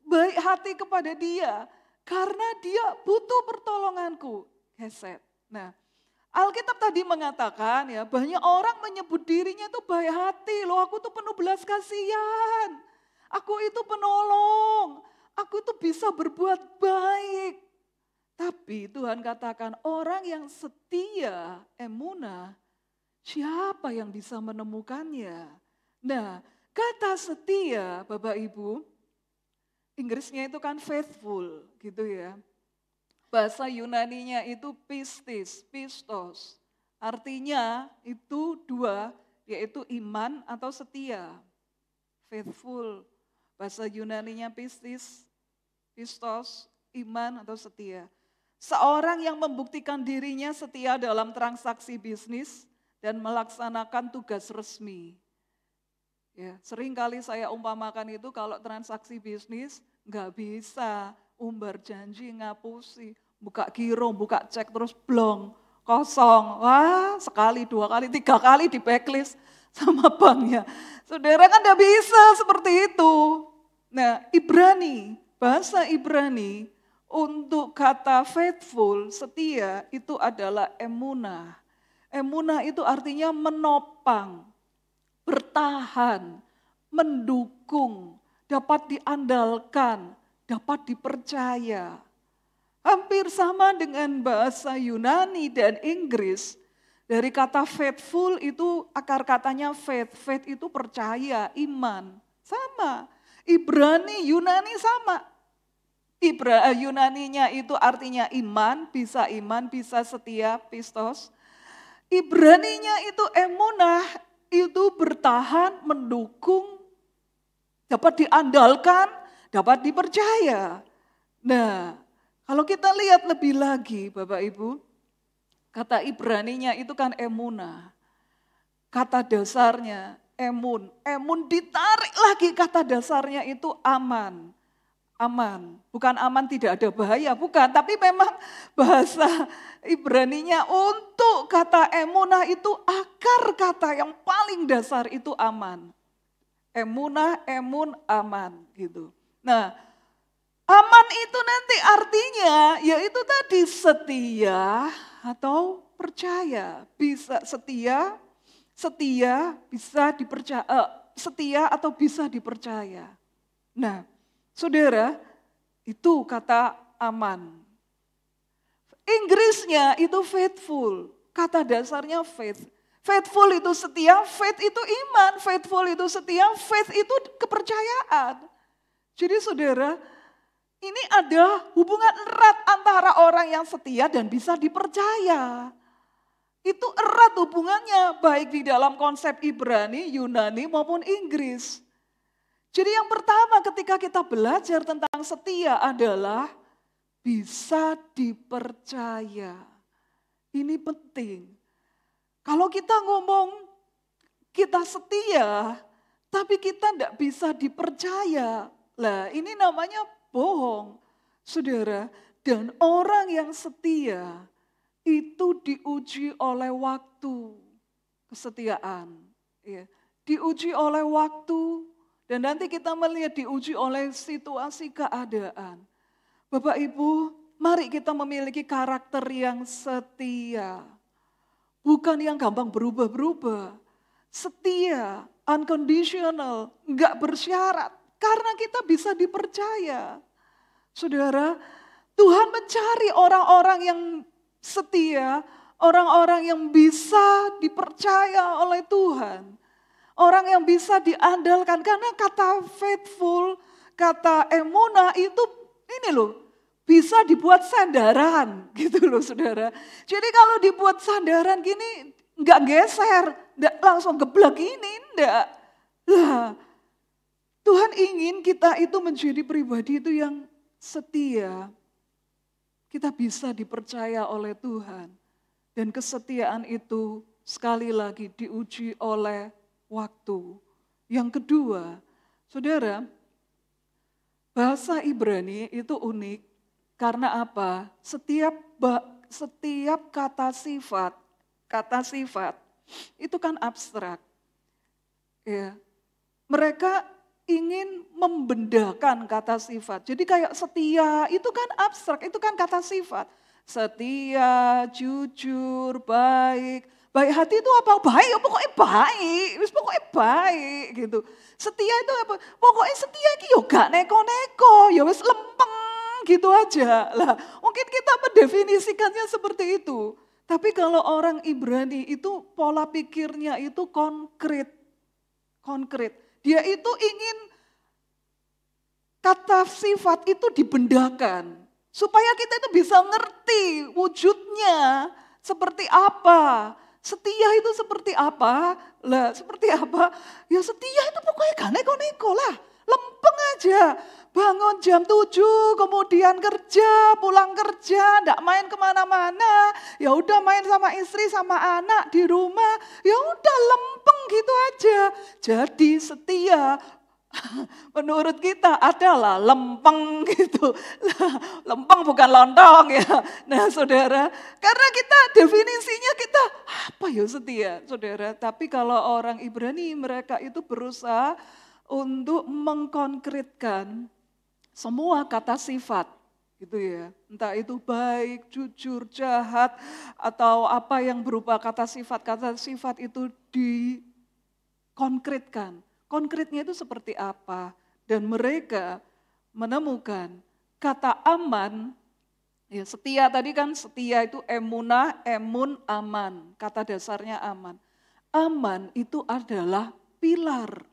baik hati kepada dia karena dia butuh pertolonganku. Heset. Nah, Alkitab tadi mengatakan ya, banyak orang menyebut dirinya itu baik hati. Loh, aku tuh penuh belas kasihan. Aku itu penolong. Aku itu bisa berbuat baik. Tapi Tuhan katakan orang yang setia, emunah, siapa yang bisa menemukannya? Nah, kata setia Bapak Ibu, Inggrisnya itu kan faithful gitu ya. Bahasa Yunaninya itu pistos. Artinya itu dua, yaitu iman atau setia. Faithful, bahasa Yunaninya pistis, pistos, iman atau setia. Seorang yang membuktikan dirinya setia dalam transaksi bisnis dan melaksanakan tugas resmi. Ya, seringkali saya umpamakan itu kalau transaksi bisnis nggak bisa umbar janji, ngapusi, buka giro, buka cek terus blong, kosong. Wah, sekali, 2 kali, 3 kali di backlist sama banknya. Saudara kan nggak bisa seperti itu. Nah, Ibrani, bahasa Ibrani untuk kata faithful, setia, itu adalah emunah. Emunah itu artinya menopang, bertahan, mendukung, dapat diandalkan, dapat dipercaya. Hampir sama dengan bahasa Yunani dan Inggris. Dari kata faithful itu akar katanya faith. Faith itu percaya, iman. Sama. Ibrani, Yunani sama. Yunaninya itu artinya iman, bisa setia, pistos. Ibraninya itu emunah, itu bertahan, mendukung, dapat diandalkan, dapat dipercaya. Nah, kalau kita lihat lebih lagi Bapak Ibu, kata Ibraninya itu kan emunah. Kata dasarnya emun. Emun ditarik lagi kata dasarnya itu aman. Aman, bukan aman tidak ada bahaya, bukan. Tapi memang bahasa Ibraninya untuk kata emunah itu akar kata yang paling dasar itu aman. Emunah, emun, aman gitu. Nah, aman itu nanti artinya yaitu tadi setia atau percaya. Bisa setia bisa dipercaya, setia atau bisa dipercaya. Nah, saudara, itu kata aman. Inggrisnya itu faithful, kata dasarnya faith. Faithful itu setia, faith itu iman, faithful itu setia, faith itu kepercayaan. Jadi saudara, ini ada hubungan erat antara orang yang setia dan bisa dipercaya. Itu erat hubungannya, baik di dalam konsep Ibrani, Yunani maupun Inggris. Jadi yang pertama ketika kita belajar tentang setia adalah bisa dipercaya. Ini penting. Kalau kita ngomong kita setia, tapi kita tidak bisa dipercaya. Lah ini namanya bohong. Saudara, dan orang yang setia itu diuji oleh waktu. Kesetiaan. Ya. Diuji oleh waktu. Dan nanti kita melihat diuji oleh situasi keadaan. Bapak Ibu, mari kita memiliki karakter yang setia. Bukan yang gampang berubah-berubah. Setia, unconditional, enggak bersyarat. Karena kita bisa dipercaya. Saudara, Tuhan mencari orang-orang yang setia, orang-orang yang bisa dipercaya oleh Tuhan. Orang yang bisa diandalkan, karena kata faithful, kata emunah itu ini loh, bisa dibuat sandaran gitu loh saudara. Jadi kalau dibuat sandaran gini, nggak geser, nggak langsung geblek gini, enggak. Lah, Tuhan ingin kita itu menjadi pribadi itu yang setia. Kita bisa dipercaya oleh Tuhan. Dan kesetiaan itu sekali lagi diuji oleh waktu. Yang kedua, saudara, bahasa Ibrani itu unik karena apa? Setiap kata sifat itu kan abstrak. Ya. Mereka ingin membedakan kata sifat. Jadi kayak setia itu kan abstrak, itu kan kata sifat. Setia, jujur, baik. Baik hati itu apa? Baik, pokoknya baik. Pokoknya baik gitu. Setia itu apa? Pokoknya setia itu ya gak neko-neko, ya wis lempeng gitu aja. Lah, mungkin kita mendefinisikannya seperti itu. Tapi kalau orang Ibrani itu pola pikirnya itu konkret. Konkret. Dia itu ingin kata sifat itu dibendakan. Supaya kita itu bisa ngerti wujudnya seperti apa. Setia itu seperti apa? Lah, seperti apa? Ya setia itu pokoknya gak neko-neko lah. Lempeng aja. Bangun jam 7, kemudian kerja, pulang kerja, enggak main kemana-mana. Ya udah main sama istri, sama anak di rumah. Ya udah lempeng gitu aja. Jadi setia menurut kita adalah lempeng gitu. Lempeng bukan lontong ya. Nah saudara, karena kita definisinya kita apa ya setia saudara. Tapi kalau orang Ibrani mereka itu berusaha untuk mengkonkretkan semua kata sifat gitu ya. Entah itu baik, jujur, jahat, atau apa yang berupa kata sifat itu dikonkretkan. Konkretnya itu seperti apa? Dan mereka menemukan kata aman, ya setia tadi kan setia itu emunah, emun, aman. Kata dasarnya aman. Aman itu adalah pilar,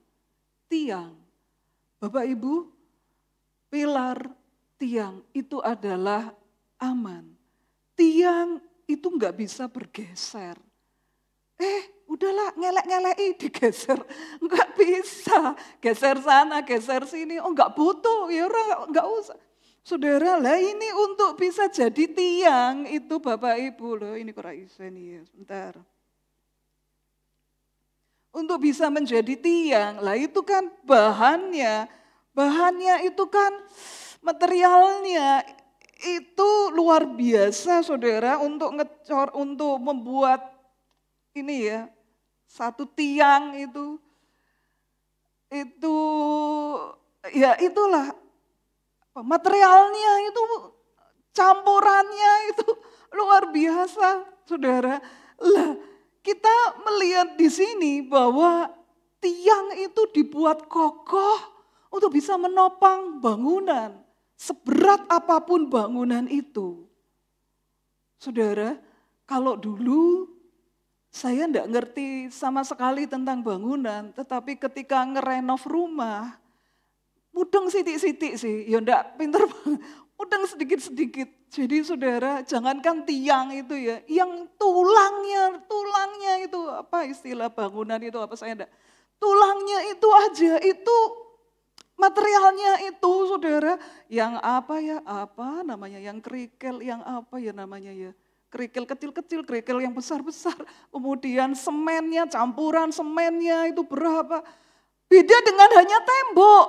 tiang. Bapak Ibu, pilar, tiang itu adalah aman. Tiang itu enggak bisa bergeser. Udahlah ngelek-ngeleki digeser. Enggak bisa. Geser sana, geser sini. Oh enggak butuh, ya enggak usah. Saudara, lah ini untuk bisa jadi tiang itu Bapak Ibu loh. Ini kurang isen ya, sebentar. Untuk bisa menjadi tiang, lah itu kan bahannya itu kan materialnya itu luar biasa saudara untuk ngecor, untuk membuat ini ya, satu tiang itu ya itulah materialnya itu campurannya itu luar biasa saudara. Lah kita melihat di sini bahwa tiang itu dibuat kokoh untuk bisa menopang bangunan. Seberat apapun bangunan itu. Saudara, kalau dulu saya enggak ngerti sama sekali tentang bangunan. Tetapi ketika ngerenov rumah, mudeng sidik-sidik sih. Ya enggak pinter banget, mudeng sedikit-sedikit. Jadi saudara, jangankan tiang itu ya, yang tulangnya itu apa istilah bangunan itu apa saya enggak. Tulangnya itu aja, itu materialnya itu saudara, yang apa namanya, yang kerikil, yang apa ya namanya ya. Kerikil kecil-kecil, kerikil yang besar-besar. Kemudian semennya, campuran semennya itu berapa. Beda dengan hanya tembok,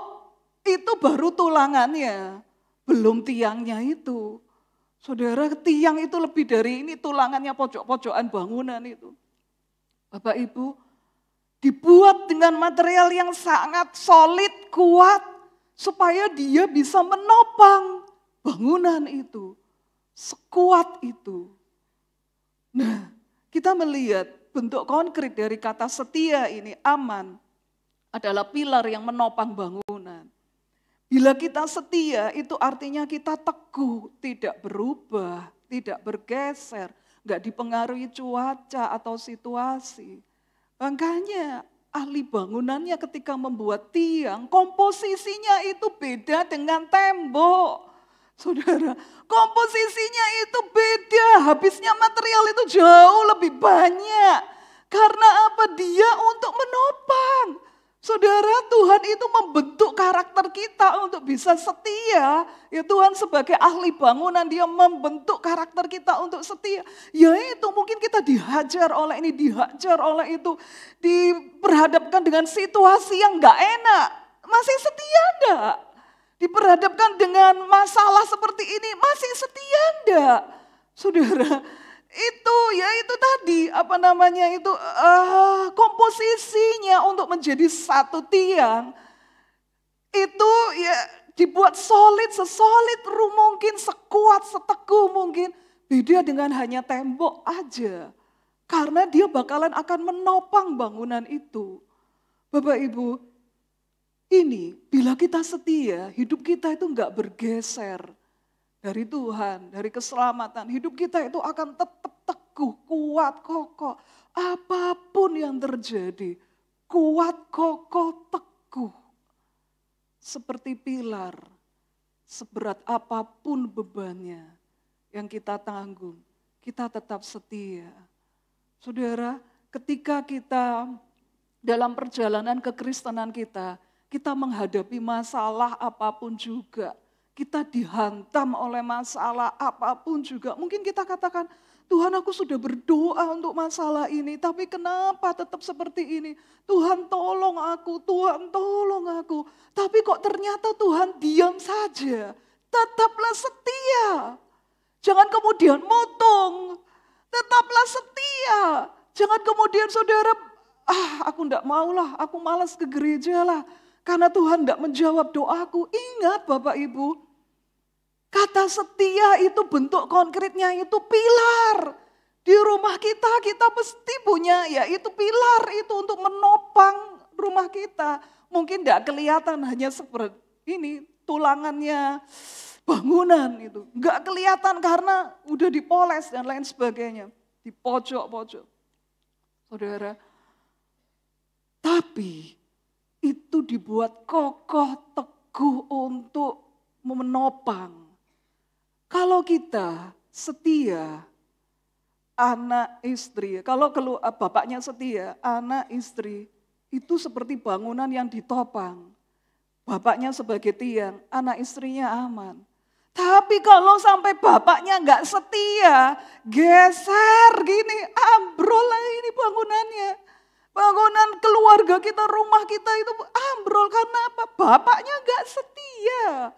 itu baru tulangannya, belum tiangnya itu. Saudara, tiang itu lebih dari ini, tulangannya pojok-pojokan bangunan itu. Bapak Ibu, dibuat dengan material yang sangat solid, kuat, supaya dia bisa menopang bangunan itu, sekuat itu. Nah, kita melihat bentuk konkret dari kata setia ini, aman, adalah pilar yang menopang bangunan. Bila kita setia itu artinya kita teguh, tidak berubah, tidak bergeser, enggak dipengaruhi cuaca atau situasi. Makanya ahli bangunannya ketika membuat tiang, komposisinya itu beda dengan tembok. Saudara, komposisinya itu beda, habisnya material itu jauh lebih banyak. Karena apa? Dia untuk menopang. Saudara, Tuhan itu membentuk karakter kita untuk bisa setia. Ya Tuhan sebagai ahli bangunan, dia membentuk karakter kita untuk setia. Yaitu mungkin kita dihajar oleh ini, dihajar oleh itu. Diperhadapkan dengan situasi yang gak enak. Masih setia enggak? Diperhadapkan dengan masalah seperti ini, masih setia enggak? Saudara, itu tadi apa namanya itu komposisinya untuk menjadi satu tiang itu ya dibuat solid, sesolid mungkin, sekuat, seteguh mungkin. Beda dengan hanya tembok aja, karena dia bakalan akan menopang bangunan itu. Bapak Ibu, ini bila kita setia, hidup kita itu enggak bergeser dari Tuhan, dari keselamatan. Hidup kita itu akan tetap teguh, kuat, kokoh. Apapun yang terjadi, kuat, kokoh, teguh. Seperti pilar, seberat apapun bebannya yang kita tanggung, kita tetap setia. Saudara, ketika kita dalam perjalanan kekristenan kita menghadapi masalah apapun juga, kita dihantam oleh masalah apapun juga. Mungkin kita katakan, Tuhan aku sudah berdoa untuk masalah ini, tapi kenapa tetap seperti ini? Tuhan tolong aku, Tuhan tolong aku. Tapi kok ternyata Tuhan diam saja. Tetaplah setia. Jangan kemudian motong. Tetaplah setia. Jangan kemudian saudara, aku enggak maulah, aku malas ke gereja lah. Karena Tuhan enggak menjawab doaku. Ingat Bapak Ibu, kata setia itu bentuk konkretnya itu pilar. Di rumah kita pasti punya yaitu pilar itu untuk menopang rumah kita. Mungkin enggak kelihatan hanya seperti ini tulangannya bangunan itu. Enggak kelihatan karena udah dipoles dan lain sebagainya. Di pojok-pojok. Saudara, tapi itu dibuat kokoh teguh untuk menopang. Kalau kita setia, anak istri, kalau bapaknya setia, anak istri, itu seperti bangunan yang ditopang. Bapaknya sebagai tiang, anak istrinya aman. Tapi kalau sampai bapaknya enggak setia, geser gini, ambrol lah ini bangunannya. Bangunan keluarga kita, rumah kita itu ambrol karena apa? Bapaknya enggak setia.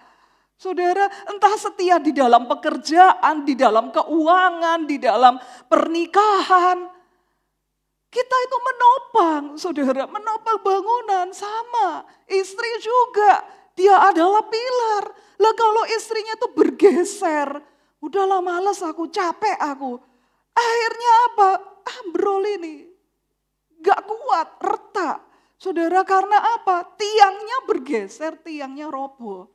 Saudara, entah setia di dalam pekerjaan, di dalam keuangan, di dalam pernikahan. Kita itu menopang, saudara, menopang bangunan sama. Istri juga, dia adalah pilar. Lah kalau istrinya itu bergeser, udahlah malas aku, capek aku. Akhirnya apa? Ambrol ini. Gak kuat, retak. Saudara, karena apa? Tiangnya bergeser, tiangnya roboh.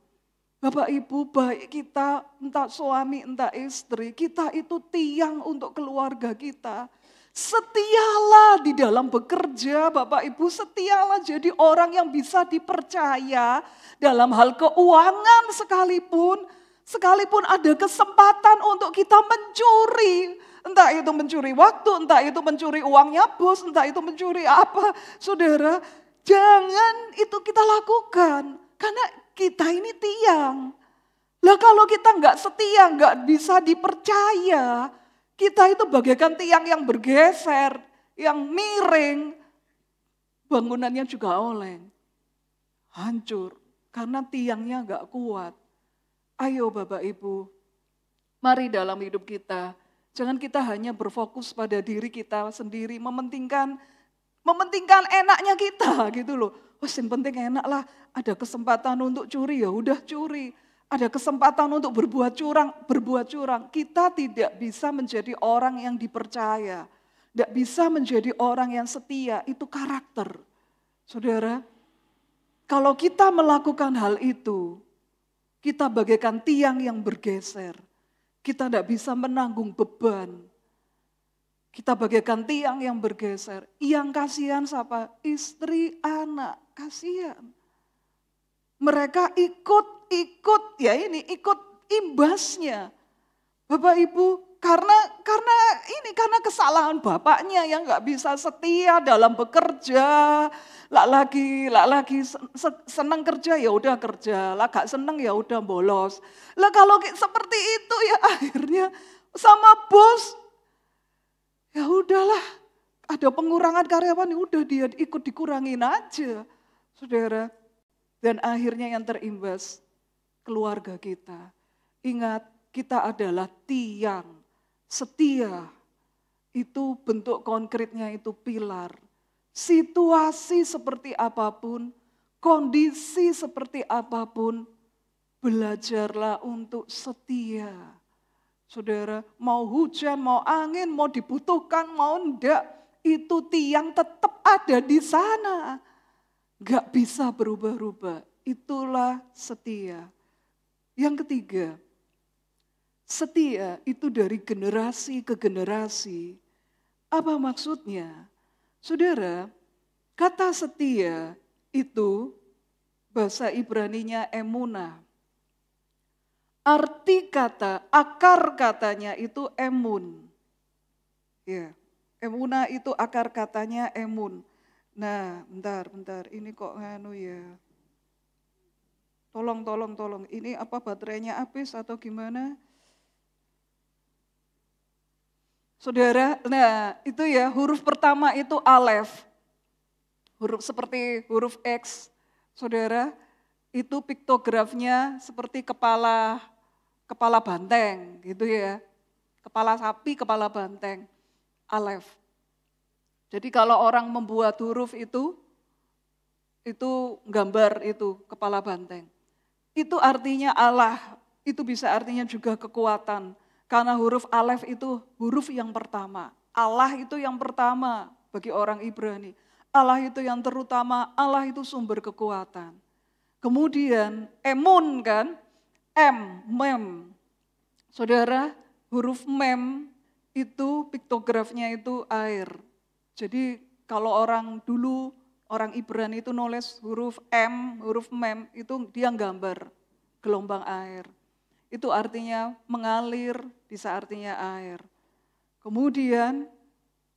Bapak Ibu, baik kita, entah suami, entah istri, kita itu tiang untuk keluarga kita. Setialah di dalam bekerja, Bapak Ibu, setialah jadi orang yang bisa dipercaya dalam hal keuangan sekalipun ada kesempatan untuk kita mencuri. Entah itu mencuri waktu, entah itu mencuri uangnya bos, entah itu mencuri apa. Saudara, jangan itu kita lakukan. Karena kita ini tiang. Lah kalau kita enggak setia, enggak bisa dipercaya, kita itu bagaikan tiang yang bergeser, yang miring, bangunannya juga oleng, hancur karena tiangnya enggak kuat. Ayo Bapak Ibu, mari dalam hidup kita, jangan kita hanya berfokus pada diri kita sendiri, mementingkan enaknya kita gitu loh. Yang penting enak lah, ada kesempatan untuk curi ya udah curi. Ada kesempatan untuk berbuat curang. Kita tidak bisa menjadi orang yang dipercaya. Tidak bisa menjadi orang yang setia, itu karakter. Saudara, kalau kita melakukan hal itu, kita bagaikan tiang yang bergeser. Kita tidak bisa menanggung beban. Kita bagaikan tiang yang bergeser. Yang kasihan siapa? Istri, anak, kasihan. Mereka ikut imbasnya. Bapak Ibu, karena kesalahan bapaknya yang nggak bisa setia dalam bekerja, lagi senang kerja ya udah kerja, lah gak senang ya udah bolos. Lah kalau seperti itu ya akhirnya sama bos, ya udahlah ada pengurangan karyawan ya udah dia ikut dikurangin aja, saudara. Dan akhirnya yang terimbas keluarga kita. Ingat, kita adalah tiang, setia. Itu bentuk konkretnya itu pilar. Situasi seperti apapun, kondisi seperti apapun, belajarlah untuk setia. Saudara, mau hujan, mau angin, mau dibutuhkan, mau enggak, itu tiang tetap ada di sana. Gak bisa berubah-ubah, itulah setia. Yang ketiga, setia itu dari generasi ke generasi. Apa maksudnya? Saudara, kata setia itu bahasa Ibraninya emunah. Arti kata, akar katanya itu emun. Ya. Emuna itu akar katanya emun. Nah, bentar. Ini kok nganu ya. Tolong. Ini apa baterainya habis atau gimana? Saudara, nah itu ya huruf pertama itu alef. Huruf seperti huruf X. Saudara, itu piktografnya seperti kepala banteng gitu ya. Kepala sapi, kepala banteng. Alef. Jadi kalau orang membuat huruf itu gambar itu kepala banteng. Itu artinya Allah, itu bisa artinya juga kekuatan. Karena huruf alef itu huruf yang pertama. Allah itu yang pertama bagi orang Ibrani. Allah itu yang terutama, Allah itu sumber kekuatan. Kemudian emun kan, mem. Saudara, huruf mem itu piktografnya itu air. Jadi kalau orang dulu, orang Ibrani itu nulis huruf M, huruf mem, itu dia gambar gelombang air. Itu artinya mengalir, bisa artinya air. Kemudian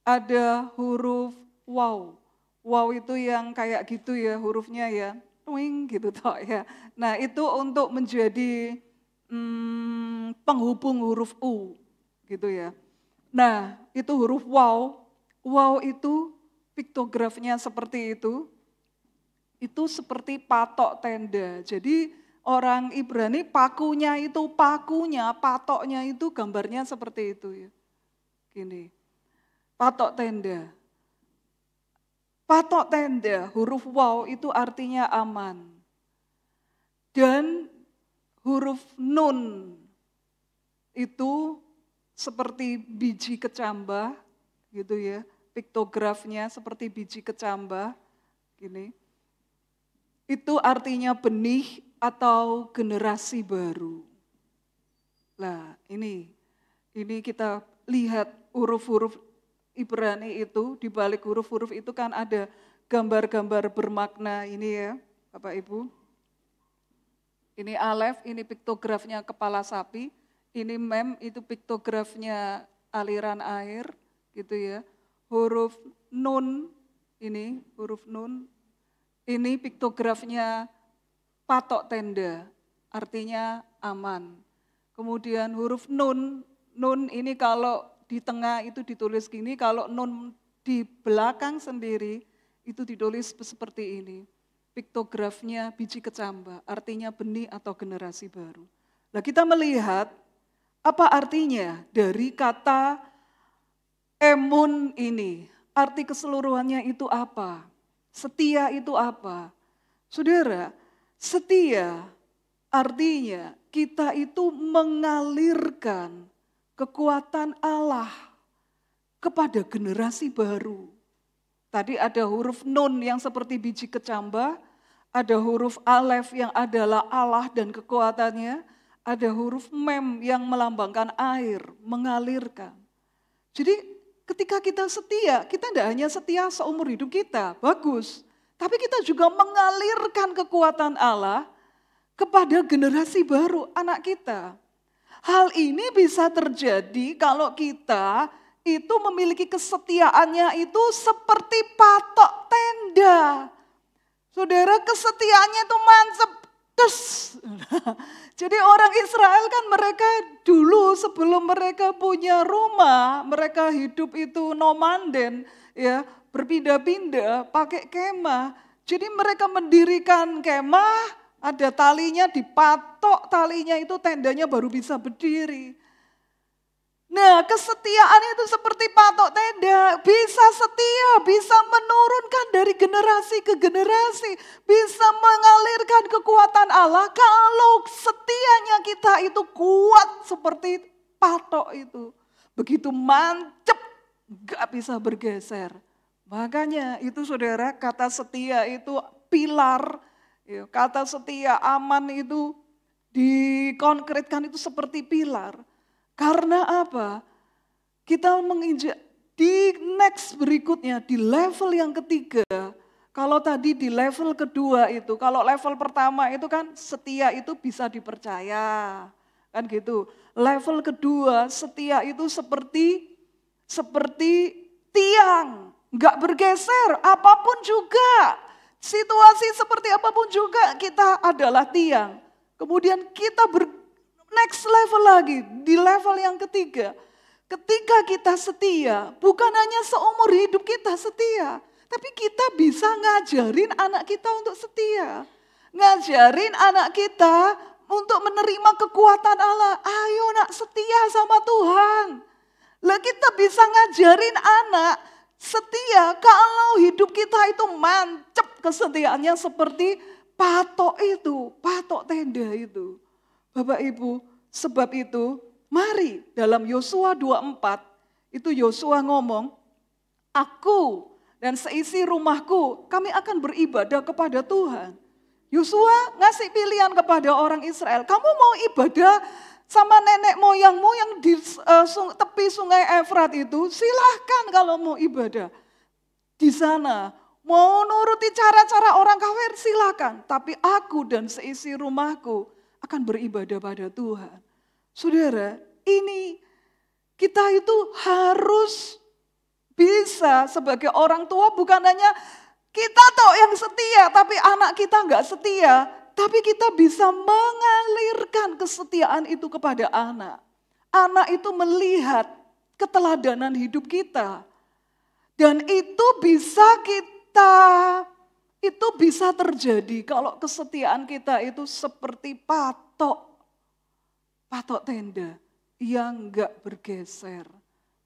ada huruf waw. Waw itu yang kayak gitu ya hurufnya ya, twing gitu toh ya. Nah itu untuk menjadi penghubung huruf U gitu ya. Nah itu huruf waw. Waw itu piktografnya seperti itu seperti patok tenda. Jadi orang Ibrani patoknya itu gambarnya seperti itu ya. Gini, patok tenda. Patok tenda, huruf waw itu artinya aman. Dan huruf nun itu seperti biji kecambah gitu ya. Piktografnya seperti biji kecambah, gini. Itu artinya benih atau generasi baru. Nah ini kita lihat huruf-huruf Ibrani itu, di balik huruf-huruf itu kan ada gambar-gambar bermakna ini ya Bapak Ibu. Ini alef, ini piktografnya kepala sapi, ini mem, itu piktografnya aliran air gitu ya. Huruf nun, ini huruf nun, ini piktografnya patok tenda, artinya aman. Kemudian huruf nun ini kalau di tengah itu ditulis gini, kalau nun di belakang sendiri itu ditulis seperti ini. Piktografnya biji kecambah, artinya benih atau generasi baru. Nah kita melihat apa artinya dari kata emun ini, arti keseluruhannya itu apa? Setia itu apa? Saudara, setia artinya kita itu mengalirkan kekuatan Allah kepada generasi baru. Tadi ada huruf nun yang seperti biji kecambah, ada huruf alef yang adalah Allah dan kekuatannya, ada huruf mem yang melambangkan air, mengalirkan. Jadi ketika kita setia, kita tidak hanya setia seumur hidup kita, bagus. Tapi kita juga mengalirkan kekuatan Allah kepada generasi baru, anak kita. Hal ini bisa terjadi kalau kita itu memiliki kesetiaannya itu seperti patok tenda. Saudara, kesetiaannya itu mantap. Jadi orang Israel kan mereka dulu sebelum mereka punya rumah, mereka hidup itu nomaden, ya berpindah-pindah pakai kemah. Jadi mereka mendirikan kemah, ada talinya, dipatok talinya itu tendanya baru bisa berdiri. Nah kesetiaan itu seperti patok tenda, bisa setia, bisa menurunkan dari generasi ke generasi, bisa mengalirkan kekuatan Allah kalau setianya kita itu kuat seperti patok itu. Begitu mantep, gak bisa bergeser. Makanya itu saudara kata setia itu pilar, kata setia aman itu dikonkretkan itu seperti pilar. Karena apa? Kita menginjak di next berikutnya, di level yang ketiga. Kalau tadi di level kedua itu, kalau level pertama itu kan setia itu bisa dipercaya. Kan gitu. Level kedua setia itu seperti tiang, nggak bergeser, apapun juga. Situasi seperti apapun juga kita adalah tiang. Kemudian kita next level lagi, di level yang ketiga. Ketika kita setia, bukan hanya seumur hidup kita setia, tapi kita bisa ngajarin anak kita untuk setia. Ngajarin anak kita untuk menerima kekuatan Allah. Ayo nak setia sama Tuhan. Lah kita bisa ngajarin anak setia kalau hidup kita itu mancep kesetiaannya seperti patok itu, patok tenda itu. Bapak Ibu, sebab itu mari dalam Yosua 24 itu Yosua ngomong, aku dan seisi rumahku kami akan beribadah kepada Tuhan. Yosua ngasih pilihan kepada orang Israel, kamu mau ibadah sama nenek moyangmu yang di tepi sungai Efrat itu, silahkan kalau mau ibadah di sana. Mau nuruti cara-cara orang kafir silahkan, tapi aku dan seisi rumahku akan beribadah pada Tuhan. Saudara, ini kita itu harus bisa sebagai orang tua, bukan hanya kita toh yang setia, tapi anak kita enggak setia, tapi kita bisa mengalirkan kesetiaan itu kepada anak. Anak itu melihat keteladanan hidup kita. Dan itu bisa terjadi kalau kesetiaan kita itu seperti patok tenda yang enggak bergeser.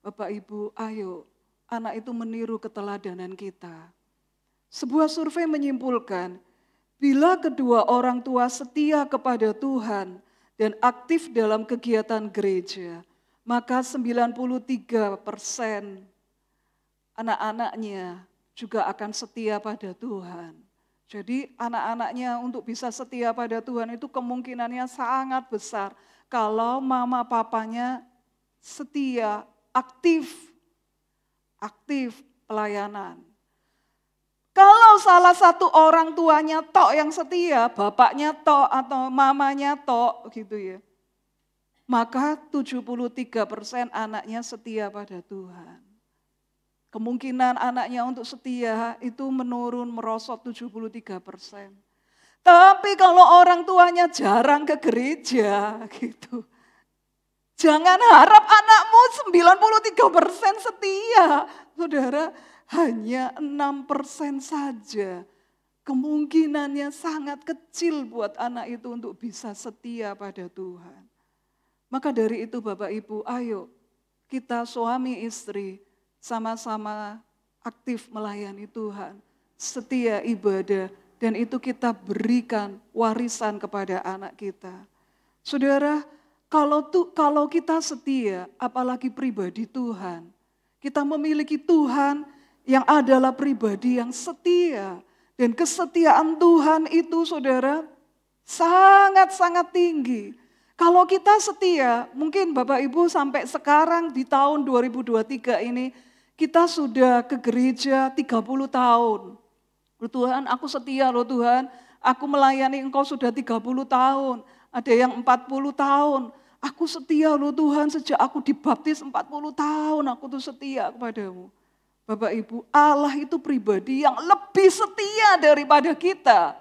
Bapak Ibu, ayo anak itu meniru keteladanan kita. Sebuah survei menyimpulkan, bila kedua orang tua setia kepada Tuhan dan aktif dalam kegiatan gereja, maka 93% anak-anaknya juga akan setia pada Tuhan. Jadi anak-anaknya untuk bisa setia pada Tuhan itu kemungkinannya sangat besar kalau mama papanya setia, aktif pelayanan. Kalau salah satu orang tuanya tok yang setia, bapaknya tok atau mamanya tok gitu ya, maka 73% anaknya setia pada Tuhan. Kemungkinan anaknya untuk setia itu menurun merosot 73%. Tapi kalau orang tuanya jarang ke gereja gitu, jangan harap anakmu 93% setia. Saudara, hanya 6% saja. Kemungkinannya sangat kecil buat anak itu untuk bisa setia pada Tuhan. Maka dari itu Bapak Ibu, ayo kita suami istri sama-sama aktif melayani Tuhan, setia ibadah, dan itu kita berikan warisan kepada anak kita. Saudara, kalau kita setia, apalagi pribadi Tuhan, kita memiliki Tuhan yang adalah pribadi yang setia. Dan kesetiaan Tuhan itu saudara sangat-sangat tinggi. Kalau kita setia, mungkin Bapak Ibu sampai sekarang di tahun 2023 ini, kita sudah ke gereja 30 tahun. Loh Tuhan, aku setia loh Tuhan, aku melayani Engkau sudah 30 tahun. Ada yang 40 tahun. Aku setia loh Tuhan, sejak aku dibaptis 40 tahun aku tuh setia kepadamu. Bapak Ibu, Allah itu pribadi yang lebih setia daripada kita.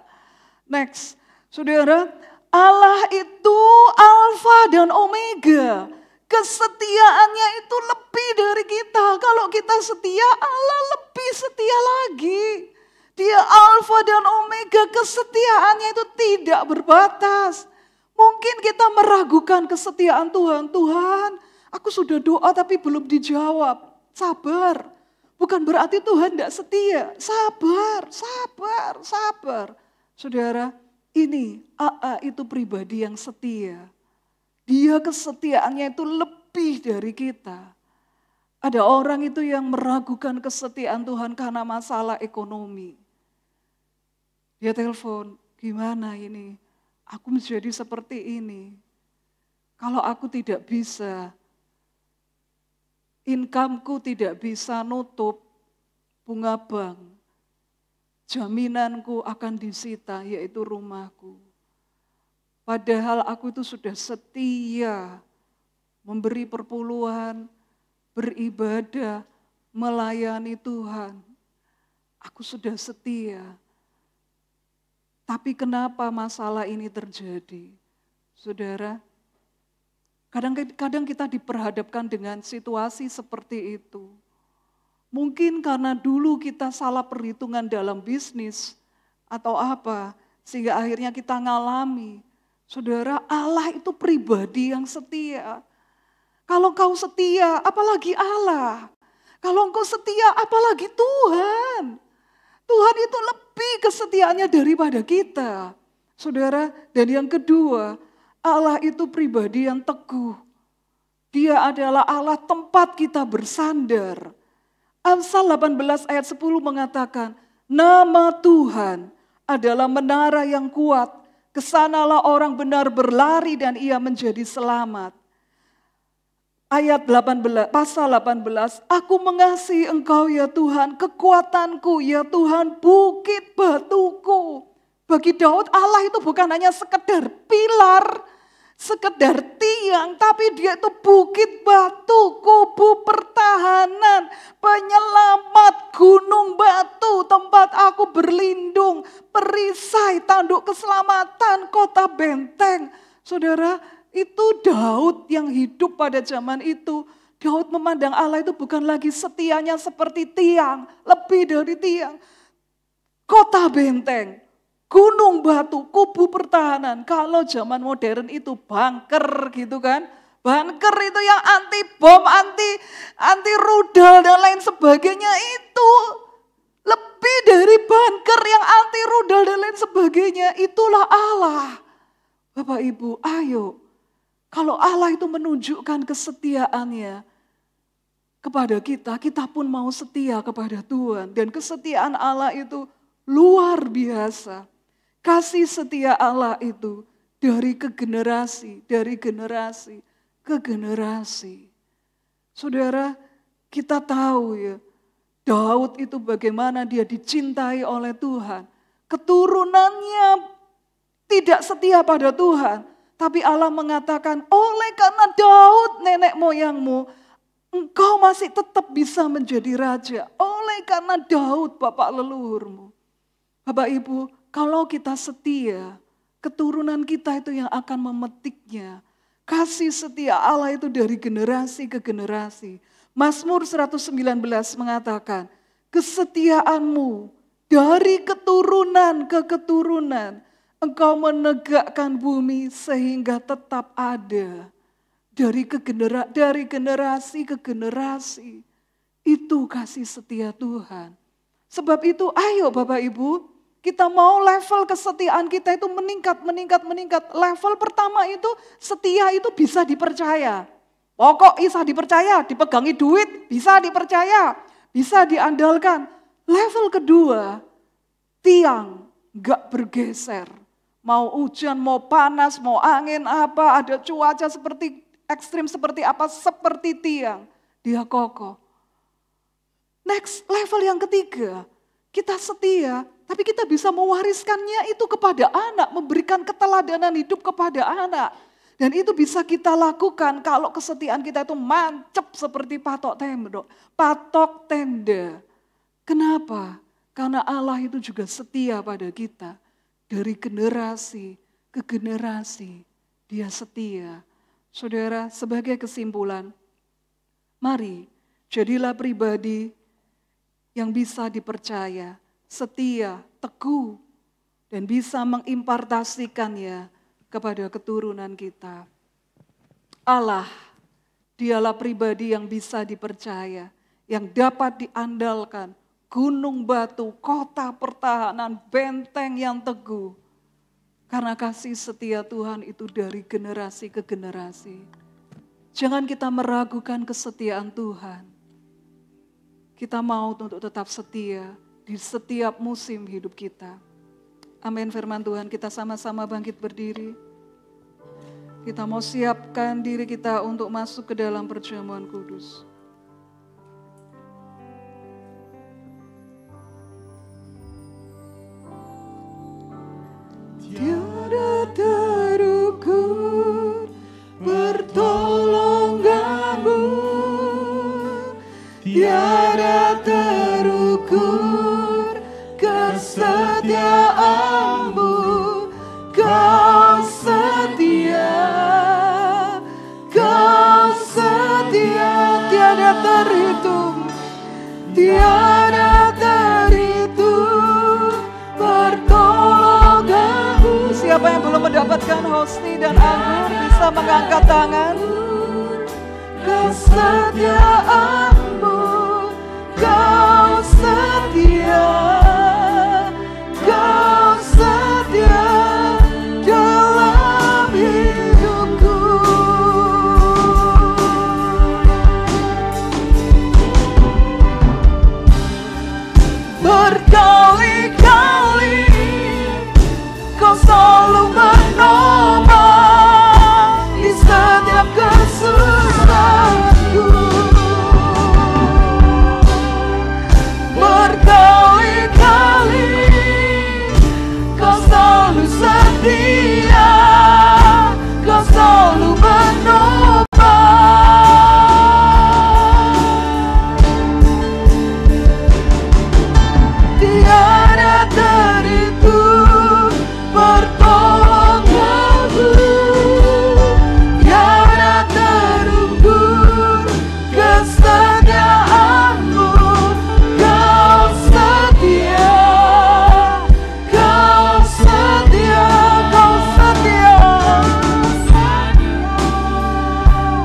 Next, saudara, Allah itu Alfa dan Omega. Kesetiaannya itu lebih dari kita. Kalau kita setia, Allah lebih setia lagi. Dia Alfa dan Omega, kesetiaannya itu tidak berbatas. Mungkin kita meragukan kesetiaan Tuhan. Tuhan, aku sudah doa tapi belum dijawab. Sabar. Bukan berarti Tuhan tidak setia. Sabar. Saudara, ini AA itu pribadi yang setia. Dia kesetiaannya itu lebih dari kita. Ada orang itu yang meragukan kesetiaan Tuhan karena masalah ekonomi. Dia telepon, gimana ini? Aku menjadi seperti ini. Kalau aku tidak bisa, income-ku tidak bisa nutup bunga bank, jaminanku akan disita, yaitu rumahku. Padahal aku itu sudah setia memberi perpuluhan, beribadah, melayani Tuhan. Aku sudah setia. Tapi kenapa masalah ini terjadi? Saudara, kadang kita diperhadapkan dengan situasi seperti itu. Mungkin karena dulu kita salah perhitungan dalam bisnis atau apa, sehingga akhirnya kita ngalami. Saudara, Allah itu pribadi yang setia. Kalau kau setia, apalagi Allah. Kalau engkau setia, apalagi Tuhan. Tuhan itu lebih kesetiaannya daripada kita. Saudara, dan yang kedua, Allah itu pribadi yang teguh. Dia adalah Allah tempat kita bersandar. Amsal 18 ayat 10 mengatakan, nama Tuhan adalah menara yang kuat. Kesanalah orang benar berlari dan ia menjadi selamat. Ayat 18, pasal 18, aku mengasihi engkau ya Tuhan, kekuatanku ya Tuhan, bukit batuku. Bagi Daud Allah itu bukan hanya sekedar pilar, sekedar tiang, tapi dia itu bukit batu, kubu pertahanan, penyelamat, gunung batu, tempat aku berlindung, perisai, tanduk keselamatan, kota benteng. Saudara, itu Daud yang hidup pada zaman itu. Daud memandang Allah itu bukan lagi setianya seperti tiang, lebih dari tiang. Kota benteng, gunung batu, kubu pertahanan. Kalau zaman modern itu bunker gitu kan. Bunker itu yang anti bom, anti rudal dan lain sebagainya itu. Lebih dari bunker yang anti rudal dan lain sebagainya, itulah Allah. Bapak Ibu, ayo. Kalau Allah itu menunjukkan kesetiaannya kepada kita, kita pun mau setia kepada Tuhan. Dan kesetiaan Allah itu luar biasa. Kasih setia Allah itu dari generasi ke generasi. Saudara, kita tahu ya, Daud itu bagaimana dia dicintai oleh Tuhan. Keturunannya tidak setia pada Tuhan. Tapi Allah mengatakan, oleh karena Daud nenek moyangmu, engkau masih tetap bisa menjadi raja. Oleh karena Daud bapak leluhurmu. Bapak Ibu, kalau kita setia, keturunan kita itu yang akan memetiknya. Kasih setia Allah itu dari generasi ke generasi. Mazmur 119 mengatakan, kesetiaanmu dari keturunan ke keturunan, engkau menegakkan bumi sehingga tetap ada. Dari generasi ke generasi. Itu kasih setia Tuhan. Sebab itu ayo Bapak Ibu, kita mau level kesetiaan kita itu meningkat. Level pertama itu setia itu bisa dipercaya. Pokok bisa dipercaya, dipegangi duit, bisa dipercaya, bisa diandalkan. Level kedua, tiang gak bergeser. Mau hujan, mau panas, mau angin apa, ada cuaca seperti ekstrim seperti apa, seperti tiang. Dia kokoh. Next, level yang ketiga, kita setia, tapi kita bisa mewariskannya itu kepada anak, memberikan keteladanan hidup kepada anak. Dan itu bisa kita lakukan kalau kesetiaan kita itu mancep seperti patok tenda. Kenapa? Karena Allah itu juga setia pada kita. Dari generasi ke generasi dia setia. Saudara, sebagai kesimpulan, mari jadilah pribadi yang bisa dipercaya, setia, teguh, dan bisa mengimpartasikannya kepada keturunan kita. Allah, dialah pribadi yang bisa dipercaya, yang dapat diandalkan, gunung batu, kota pertahanan, benteng yang teguh. Karena kasih setia Tuhan itu dari generasi ke generasi. Jangan kita meragukan kesetiaan Tuhan. Kita mau untuk tetap setia di setiap musim hidup kita. Amin, firman Tuhan, kita sama-sama bangkit berdiri. Kita mau siapkan diri kita untuk masuk ke dalam perjamuan kudus. Tiada terukur pertolonganmu, tiada tiada teritu pertolonganmu. Siapa yang belum mendapatkan hosti dan anggur bisa mengangkat tangan. Kesetiaanmu, kau setia, kau setia dalam hidupku. Berkali-kali kau selalu menolong di setiap kesusahanku. Berkali-kali kau selalu setia, kau selalu menolong. Tiada teritu pertolonganmu, tiada terukur kesetiaanmu. Kau setia, kau setia, kau setia,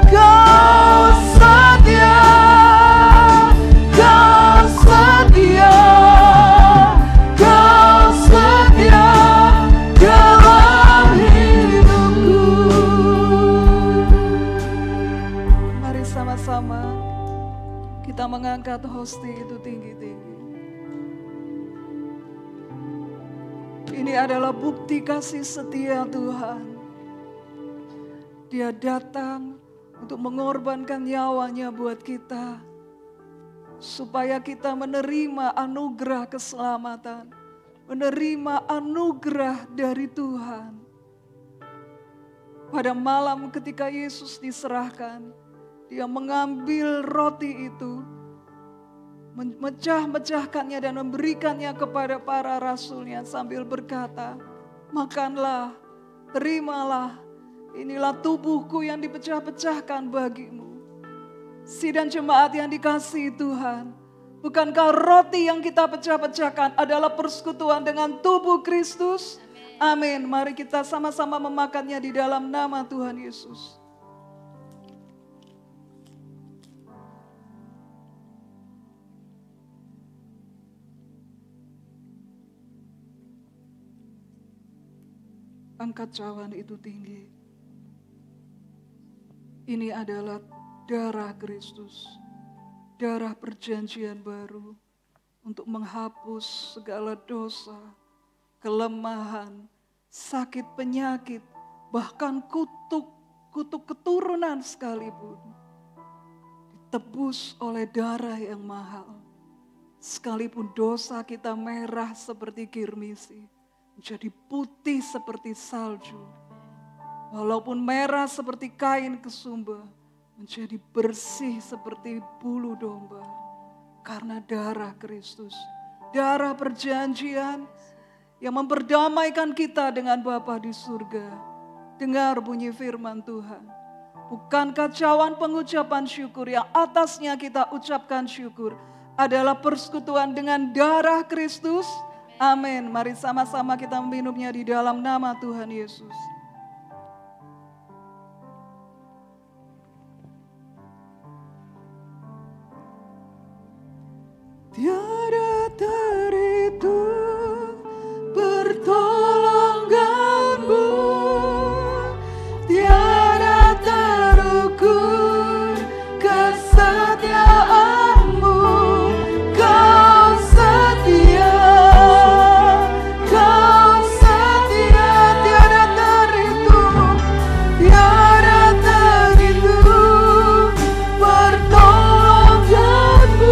kau setia, kau setia, kau setia dalam hidupku. Mari sama-sama kita mengangkat hosti itu tinggi-tinggi. Ini adalah bukti kasih setia Tuhan. Dia datang untuk mengorbankan nyawanya buat kita, supaya kita menerima anugerah keselamatan, menerima anugerah dari Tuhan. Pada malam ketika Yesus diserahkan, dia mengambil roti itu, memecah-mecahkannya dan memberikannya kepada para rasulnya sambil berkata, makanlah, terimalah, inilah tubuhku yang dipecah-pecahkan bagimu. Sidang jemaat yang dikasihi Tuhan, bukankah roti yang kita pecah-pecahkan adalah persekutuan dengan tubuh Kristus? Amin. Mari kita sama-sama memakannya di dalam nama Tuhan Yesus. Angkat cawan itu tinggi. Ini adalah darah Kristus, darah perjanjian baru untuk menghapus segala dosa, kelemahan, sakit penyakit, bahkan kutuk keturunan sekalipun. Ditebus oleh darah yang mahal. Sekalipun dosa kita merah seperti kirmisi, menjadi putih seperti salju. Walaupun merah seperti kain kesumba, menjadi bersih seperti bulu domba. Karena darah Kristus, darah perjanjian yang memperdamaikan kita dengan Bapa di surga. Dengar bunyi firman Tuhan. Bukankah cawan pengucapan syukur yang atasnya kita ucapkan syukur adalah persekutuan dengan darah Kristus? Amin. Mari sama-sama kita meminumnya di dalam nama Tuhan Yesus. Tiada terhitung pertolonganmu, tiada terukur kesetiaanmu. Kau setia, kau setia, tiada terhitung, tiada terhitung pertolonganmu.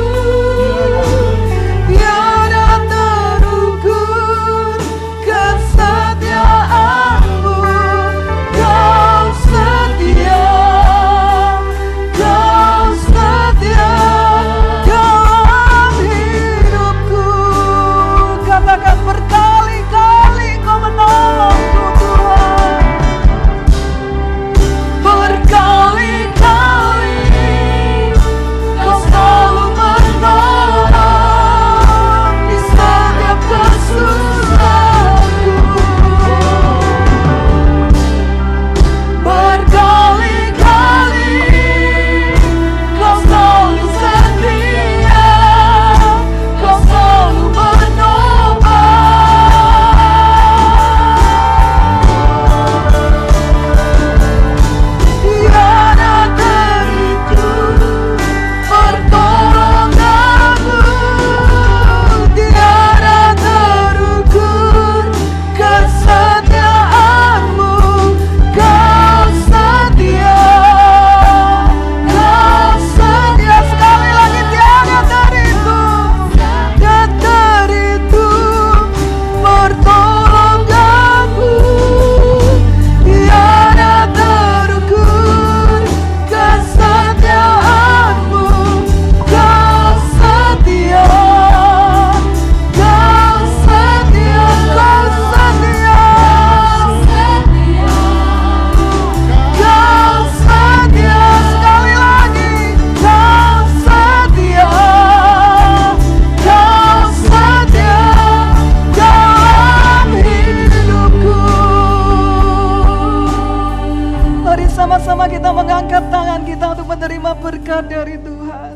menerima berkat dari Tuhan.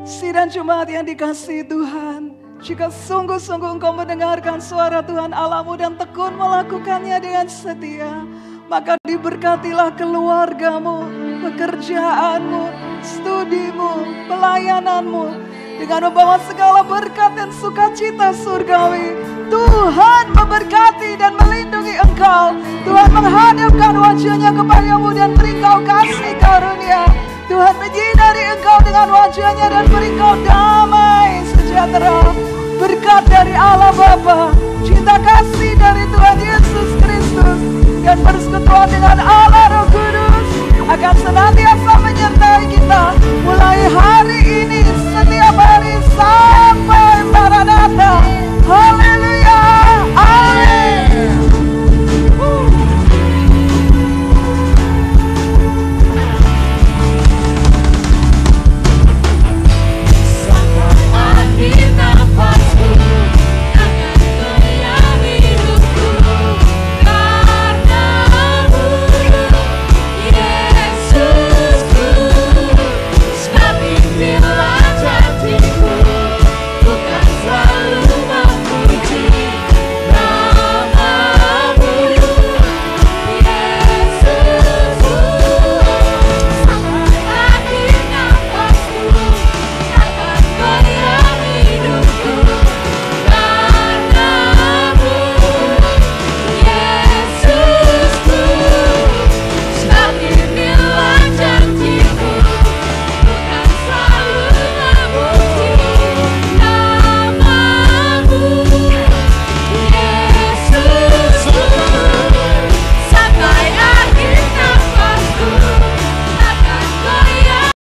Sidang jemaat yang dikasihi Tuhan, jika sungguh-sungguh engkau mendengarkan suara Tuhan Allahmu dan tekun melakukannya dengan setia, maka diberkatilah keluargamu, pekerjaanmu, studimu, pelayananmu, dengan membawa segala berkat dan sukacita surgawi. Tuhan memberkati dan melindungi engkau. Tuhan menghadapkan wajahnya kepadamu dan beri engkau kasih karunia. Tuhan menyinari engkau dengan wajahnya dan beri engkau damai sejahtera. Berkat dari Allah Bapa, cinta kasih dari Tuhan Yesus Kristus, dan persekutuan dengan Allah Roh Kudus akan senantiasa menyertai kita mulai hari ini, setiap hari sampai